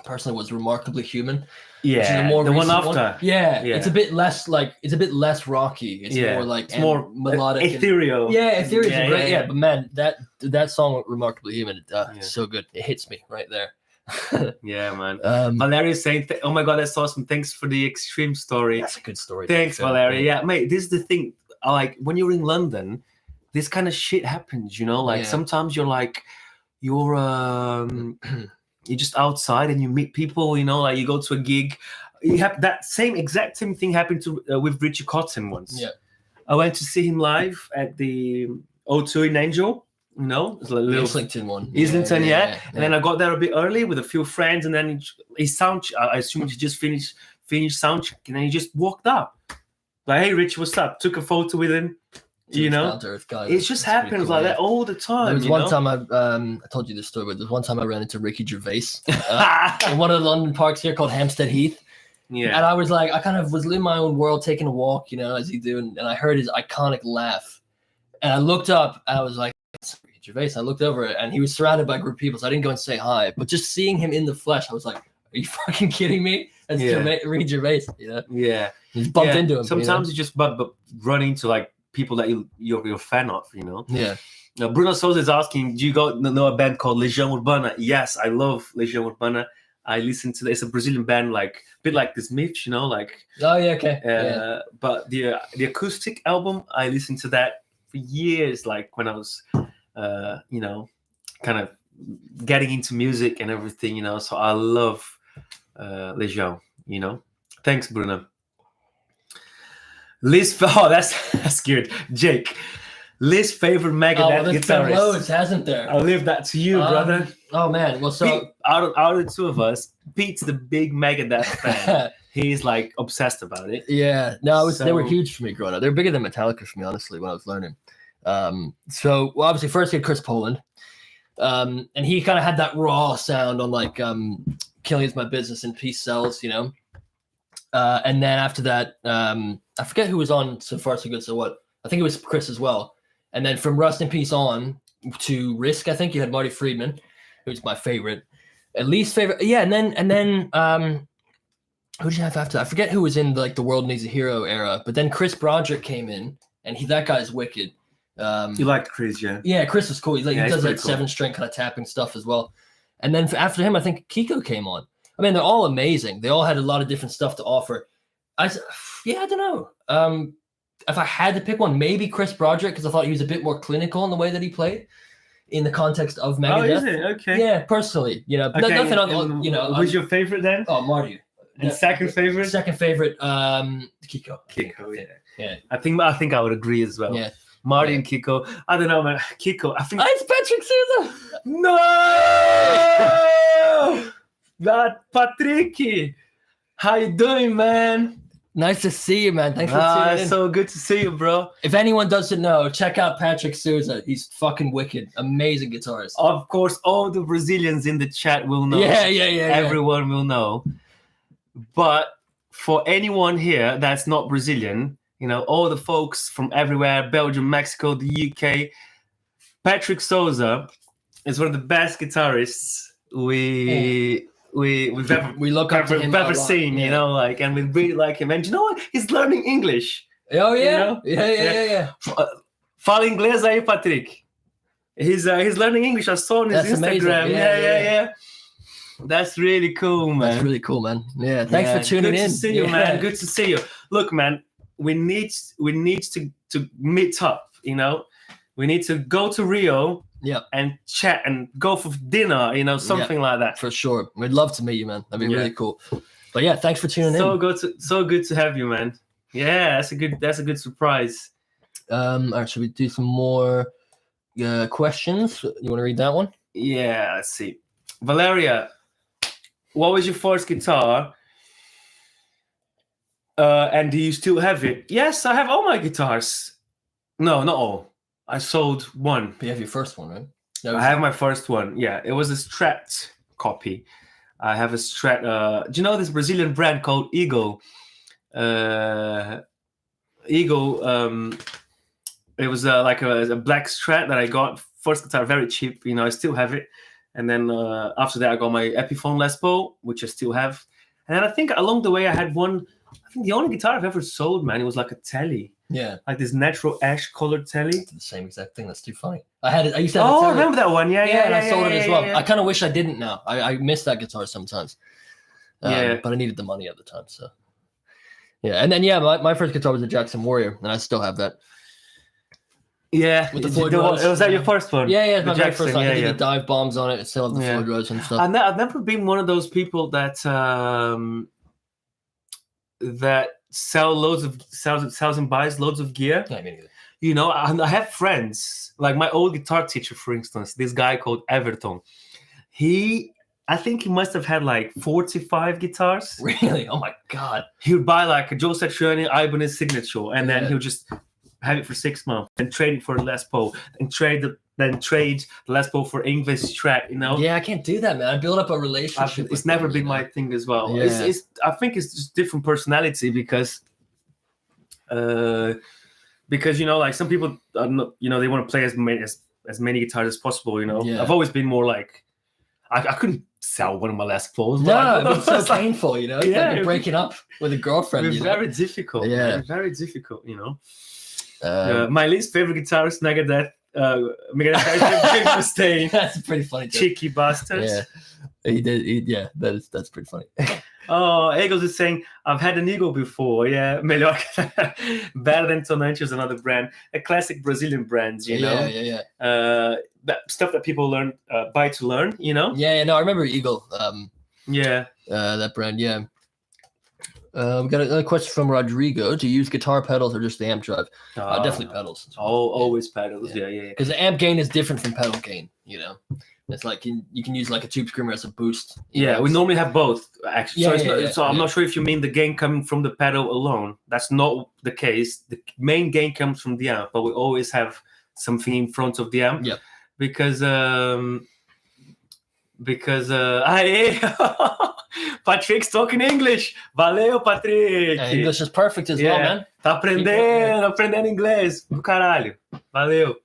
personally was Remarkably Human. Yeah, the one after. Yeah, it's a bit less rocky. It's more like it's more melodic, ethereal. Ethereal is great. Yeah, but man, that song Remarkably Human, so good. It hits me right there. Yeah, man. Valeria's saying, "Oh my god, that's awesome! Thanks for the extreme story." That's a good story. Thanks, Valeria. Yeah, mate. This is the thing. Like when you're in London, this kind of shit happens. Sometimes you're just outside and you meet people. Like you go to a gig. You have that exact same thing happened with Richie Cotton once. Yeah, I went to see him live at the O2 in Angel. It's a little Islington one. Islington, yeah. And then I got there a bit early with a few friends, and then his sound. I assume he just finished sound check, and then he just walked up. Like, hey, Rich, what's up? Took a photo with him. It just happens like that all the time. There was one time I told you this story, but there's one time I ran into Ricky Gervais in one of the London parks here called Hampstead Heath. Yeah, and I was like, I kind of was in my own world, taking a walk, as you do, and I heard his iconic laugh, and I looked up, and I was like, it's Ricky Gervais. I looked over, and he was surrounded by a group of people, so I didn't go and say hi, but just seeing him in the flesh, I was like, are you fucking kidding me? That's Ricky Gervais, Yeah, you just bumped into him. Sometimes you just run into like people that you're a fan of, Yeah. Now, Bruno Souza is asking, do you know a band called Legião Urbana? Yes, I love Legião Urbana. I listen to it's a Brazilian band, like a bit like the Smiths, like. Oh yeah, okay. But the acoustic album, I listened to that for years, like when I was, kind of getting into music and everything, So I love Legião, Thanks, Bruno. Liz, that's good. Jake. least favorite Megadeth there's been guitarist. loads, hasn't there? I'll leave that to you, brother. Oh man, well, so Pete, out of the two of us, Pete's the big Megadeth fan. He's like obsessed about it. yeah, no, they were So- huge for me growing up. They were bigger than Metallica for me, honestly, when I was learning. So well, obviously, first you had Chris Poland, and he kind of had that raw sound on like "Killing Is My Business" and "Peace Sells," you know. And then after that, I forget who was on "So Far So Good So What." I think it was Chris as well. And then from "Rust in Peace" on to "Risk," I think you had Marty Friedman, who's my favorite, at least favorite. Yeah, and then who did you have after that? I forget who was in like the "World Needs a Hero" era. But then Chris Broderick came in, and that guy's wicked. You liked Chris, yeah? Yeah, Chris was cool. He Yeah, does he's that pretty cool. 7-string kind of tapping stuff as well. And then after him, I think Kiko came on. I mean, they're all amazing. They all had a lot of different stuff to offer. I don't know. If I had to pick one, maybe Chris Broderick, because I thought he was a bit more clinical in the way that he played in the context of Megadeth. Oh, is it? Okay. Yeah, personally, you know, Okay, nothing on, and you know. Who's your favorite then? Oh, Marty. And second favorite? Second favorite, Kiko. Kiko, yeah. Yeah. I think I would agree as well. Yeah. Marty and Kiko. I don't know, man. Kiko. I think. It's Patrick Souza. No! That Patrick. How you doing, man? Nice to see you, man. Thanks for tuning in. So good to see you, bro. If anyone doesn't know, check out Patrick Souza. He's fucking wicked. Amazing guitarist. Of course, all the Brazilians in the chat will know. Yeah. Everyone will know. But for anyone here that's not Brazilian, you know, all the folks from everywhere, Belgium, Mexico, the UK, Patrick Souza is one of the best guitarists we've ever We look up to him we've ever a lot. seen, Yeah. you know, like, and we really like him. And you know what? He's learning English. Oh yeah, You know? yeah. Fala inglês aí, Patrick. He's learning English. I saw on his That's amazing. Instagram. Yeah. That's really cool, man. That's really cool, man. Yeah, thanks for tuning Good in. to see you, man. Good to see you. Look, man, we need to meet up. You know, we need to go to Rio. Yeah. And chat and go for dinner. You know, something like that. For sure. We'd love to meet you, man. That'd be Yeah. really cool. But yeah, thanks for tuning So in. good to have you, man. Yeah, that's a good surprise. All right, should we do some more questions? You want to read that one? Yeah, let's see. Valeria, what was your first guitar? And do you still have it? Yes, I have all my guitars. No, not all. I sold one. You have your first one, right? I have my first one. Yeah, it was a Strat copy. I have a Strat. Do you know this Brazilian brand called Eagle? Eagle. It was like a black Strat that I got. First guitar, very cheap. You know, I still have it. And then after that, I got my Epiphone Les Paul, which I still have. And then I think along the way, I had one. I think the only guitar I've ever sold, man, it was like a Telly. Yeah. Like this natural ash colored Telly. The same exact thing. That's too funny. I used to have a Oh, I Telly. remember that one. Yeah. And I sold it as well. yeah. I kind of wish I didn't now. I miss that guitar sometimes. Yeah. But I needed the money at the time, so. Yeah, and then my first guitar was a Jackson Warrior, and I still have that. Yeah. With the Floyd Rose, was that yeah. your first one? Yeah, it's The my very Jackson, first one. I yeah. did the dive bombs on it. It still have the Yeah. Floyd Rose and stuff. I've never been one of those people that sells and buys loads of gear. Yeah, me neither. You know, I have friends, like my old guitar teacher, for instance, this guy called Everton. I think he must have had like 45 guitars. Really? Oh my god. He would buy like a Joe Satriani Ibanez signature, and then Yeah. he'll just have it for 6 months and trade it for a Les Paul, and trade the Les Paul for English Strat. You know, Yeah, I can't do that, man. I build up a relationship. it's with never them, been you my know? thing as well. Yeah. I think it's just different personality because you know, like some people are not, you know, they want to play as many guitars as possible. You know, Yeah. I've always been more like I couldn't sell one of my Les Pauls. No, it's so painful, you know. It's Yeah. like you're breaking up with a girlfriend. It's You know? very difficult. Yeah. man, very difficult. You know. My least favorite guitarist, Megadeth. Dave Mustaine, That's a pretty funny joke. cheeky bastards. Yeah, he did. Yeah, that's pretty funny. Oh, Eagles is saying, I've had an Eagle before. Yeah, melhor. Better than Tonante is another brand. A classic Brazilian brand, you know. Yeah. Stuff that people buy to learn, you know. Yeah, no, I remember Eagle. Yeah. That brand. Yeah. We got another question from Rodrigo. Do you use guitar pedals or just the amp drive? Definitely pedals. Always pedals. Yeah. Because the amp gain is different from pedal gain. It's like you can use like a tube screamer as a boost. Yeah, we normally have both actually. So I'm yeah. not sure if you mean the gain coming from the pedal alone. That's not the case. The main gain comes from the amp, but we always have something in front of the amp. Yeah. Because Patrick's talking English. Valeu, Patrick. English is perfect as well, man. Tá aprendendo inglês. Do caralho. Valeu.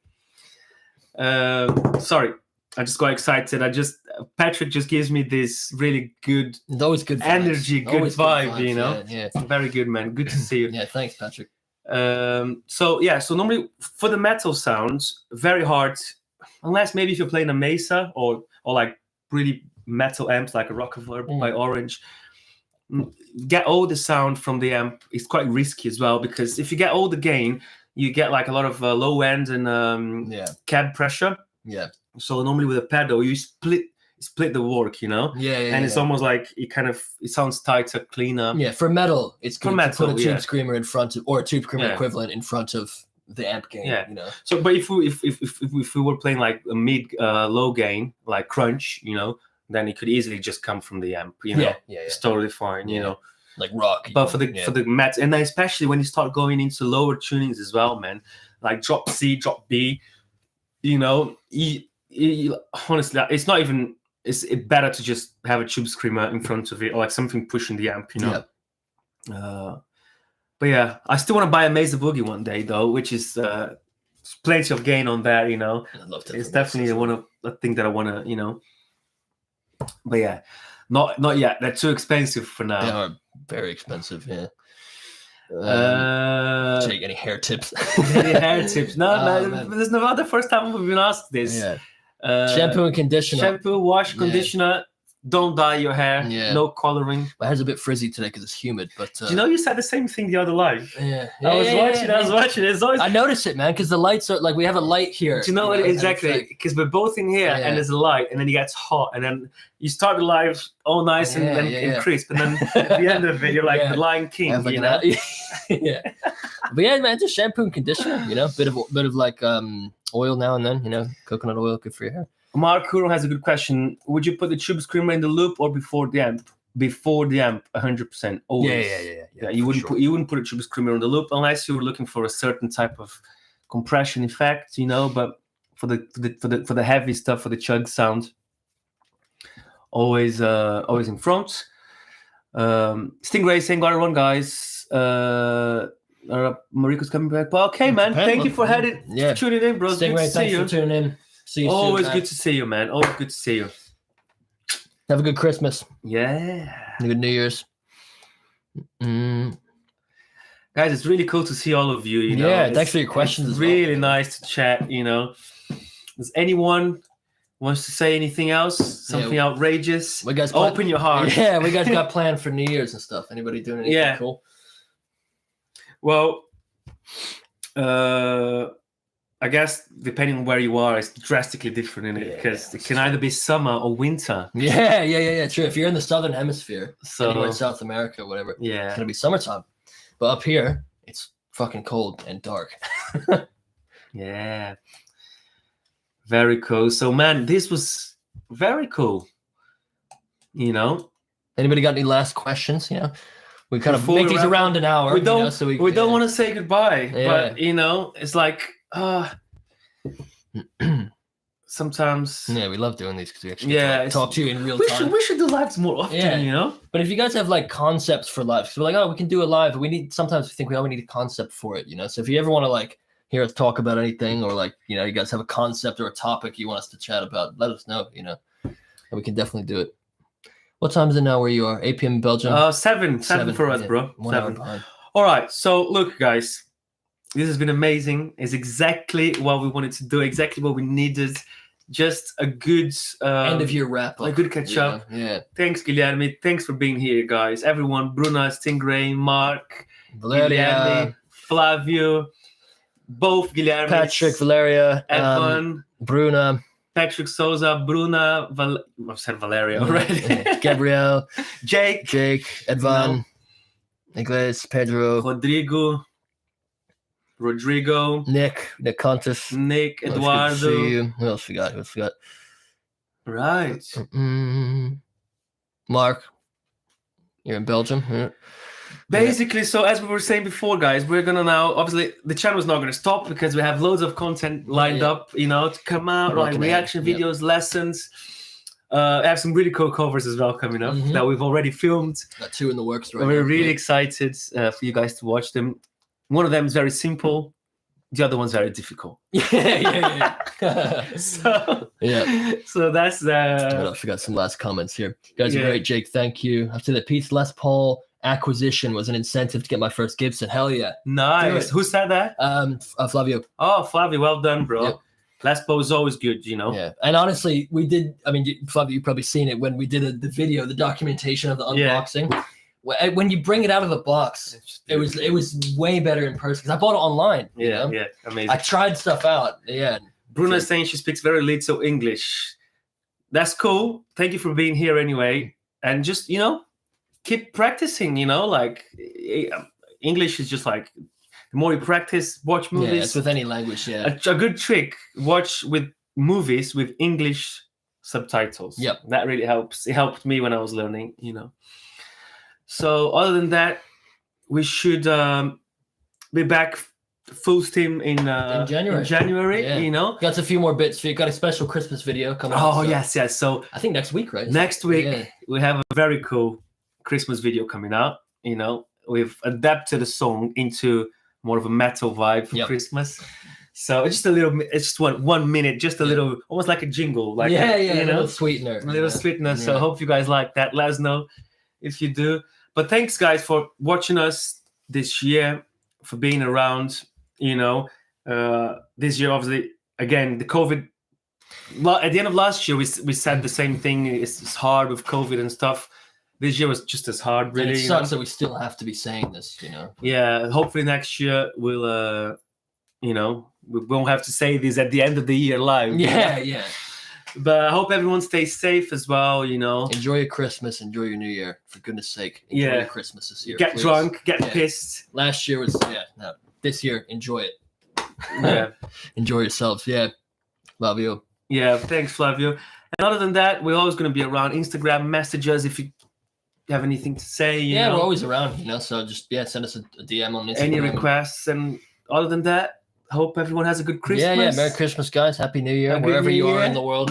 Sorry, I just got excited. Patrick just gives me this really good good energy, vibes. good vibe, you know. Yeah. Very good, man. Good to see you. Yeah, thanks, Patrick. So normally for the metal sounds, very hard, unless maybe if you're playing a Mesa or like really metal amps like a Rockefeller by Orange. Get all the sound from the amp. It's quite risky as well, because if you get all the gain, you get like a lot of low end and cab pressure. Yeah. So normally with a pedal, you split the work, you know. Yeah. And it's almost like it sounds tighter, cleaner. Yeah. For metal, it's good to put a tube screamer in front of, or a tube screamer equivalent in front of the amp gain. Yeah. You know. So, but if we were playing like a mid low gain, like crunch, you know, then it could easily just come from the amp. You know. Yeah. It's totally fine. You know. Like rock. But for the metal, and then especially when you start going into lower tunings as well, man, like drop C, drop B, you know, honestly, it's not even. It's better to just have a tube screamer in front of it, or like something pushing the amp, you know. Yeah. But yeah, I still want to buy a Mesa Boogie one day, though, which is plenty of gain on that, you know. I'd love to. It's definitely a thing that I want to, you know. But yeah, not yet. They're too expensive for now. They are very expensive. Yeah. Take any hair tips? Any hair tips? No, this is not the first time we've been asked this. Yeah. Shampoo and conditioner. Shampoo, wash, conditioner. Don't dye your hair. Yeah. No coloring. My hair's a bit frizzy today because it's humid. But do you know you said the same thing the other live? Yeah. I was watching. It's always. I noticed it, man, because the lights are like we have a light here. Do you know what exactly? Because we're both in here and there's a light, and then it gets hot, and then you start the live all nice and crisp, and then at the end of it, you're like the Lion King. Like you know? Yeah. But yeah, man, just shampoo and conditioner. You know, bit of like oil now and then. You know, coconut oil, good for your hair. Mark Kuro has a good question. Would you put the tube screamer in the loop or before the amp? Before the amp, 100%. Always. Yeah. You wouldn't put a tube screamer on the loop unless you were looking for a certain type of compression effect, you know. But for the heavy stuff, for the chug sound, always in front. Stingray saying, "Got it wrong, guys." Mariko's coming back. But okay, man. Thank you for tuning in, bro. Stingray, thanks for tuning in. See you Always soon, good to see you, man. Always good to see you. Have a good Christmas. Yeah. Good New Year's. Guys, it's really cool to see all of you. You know, thanks for your questions. It's really nice to chat. You know, does anyone wants to say anything else? Something outrageous? We guys open your heart. Yeah, we guys got planned for New Year's and stuff. Anybody doing anything cool? Well, I guess depending on where you are, it's drastically different in it because it can either be summer or winter. Yeah. True. If you're in the southern hemisphere, anywhere in South America, whatever, it's gonna be summertime. But up here, it's fucking cold and dark. Yeah. Very cool. So, man, this was very cool. You know. Anybody got any last questions? You know, we kind of make these around an hour. We don't. We don't want to say goodbye, but you know, it's like. Sometimes we love doing these because we actually talk to you in real time. We should do lives more often, you know. But if you guys have like concepts for lives, we're like, we can do a live. Sometimes we think we need a concept for it, you know. So if you ever want to like hear us talk about anything, or like you know, you guys have a concept or a topic you want us to chat about, let us know, you know, and we can definitely do it. What time is it now where you are? 8 p.m. in Belgium. 7 for us, bro. 1 hour behind. All right. So look, guys. This has been amazing. It's exactly what we wanted to do, exactly what we needed. Just a good end of year wrap up. A good catch up. Yeah. Thanks, Guilherme. Thanks for being here, guys. Everyone, Bruna, Stingray, Mark, Valeria, Guilherme, Flavio, both Guilherme, Patrick, Valeria, Evan, Bruna, Patrick Souza, Bruna, I said Valeria already. Gabrielle, Jake, Edvan. Iglesias, Pedro, Rodrigo, Nick Contis, Nick, Oh, it's good to Eduardo. see you. Who else we got? Right. Mark, you're in Belgium. Yeah. Basically, so as we were saying before, guys, we're gonna now, obviously the channel is not gonna stop because we have loads of content lined up, to come out, like reaction videos, lessons. I have some really cool covers as well coming up that we've already filmed. Got 2 in the works right now. We're really excited for you guys to watch them. One of them is very simple. The other one's very difficult. Yeah. So that's What else? We got some last comments here. You guys are great, Jake. Thank you. After the Pete's Les Paul acquisition was an incentive to get my first Gibson. Hell yeah. Nice. Who said that? Flavio. Oh, Flavio, well done, bro. Yep. Les Paul is always good, Yeah, and honestly, we did. I mean, Flavio, you've probably seen it when we did the video, the documentation of the unboxing. Yeah. When you bring it out of the box, it was way better in person because I bought it online. Yeah, amazing. I tried stuff out. Yeah. Bruno's saying she speaks very little English. That's cool. Thank you for being here anyway, and just keep practicing. Like English is just like the more you practice, watch movies. Yeah, it's with any language. Yeah, a good trick: watch with movies with English subtitles. Yep, that really helps. It helped me when I was learning. So other than that, we should be back full steam in January. Yeah. Got a few more bits for you. Got a special Christmas video coming out. Oh, yes. So I think next week, right? Next week, we have a very cool Christmas video coming out. We've adapted the song into more of a metal vibe for Christmas. So it's just a little, it's just 1 minute, just a little, almost like a jingle. Like a little sweetener. A little sweetener. So I hope you guys like that. Let us know if you do. But thanks, guys, for watching us this year, for being around. This year, obviously, again, the COVID. At the end of last year, we said the same thing. It's hard with COVID and stuff. This year was just as hard, really. And it sucks that we still have to be saying this, Yeah, hopefully next year we'll, we won't have to say this at the end of the year live. Yeah. But I hope everyone stays safe as well, Enjoy your Christmas, enjoy your New Year, for goodness sake. Enjoy your Christmas this year. Get drunk, get pissed. Last year was, no. This year, enjoy it. Yeah. Enjoy yourselves. Yeah. Love you. Yeah, thanks, Flavio. And other than that, we're always going to be around. Instagram, message us if you have anything to say. We're always around, so just, send us a DM on Instagram. Any requests. And other than that, hope everyone has a good Christmas. Yeah. Merry Christmas, guys. Happy New Year, wherever you are in the world.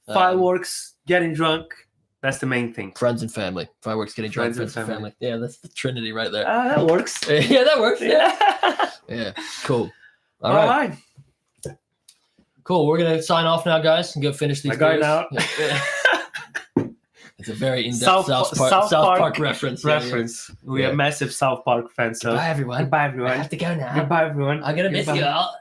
Fireworks, getting drunk. That's the main thing. Friends and family. Fireworks, getting drunk, friends and family. Yeah, that's the Trinity right there. That works. Yeah, that works. Yeah. Cool. All right. Cool. We're going to sign off now, guys, and go finish these guys. Out. It's a very in-depth South Park reference. We are massive South Park fans. So. Goodbye, everyone. Goodbye, everyone. I have to go now. Goodbye, everyone. I'm going to miss you all.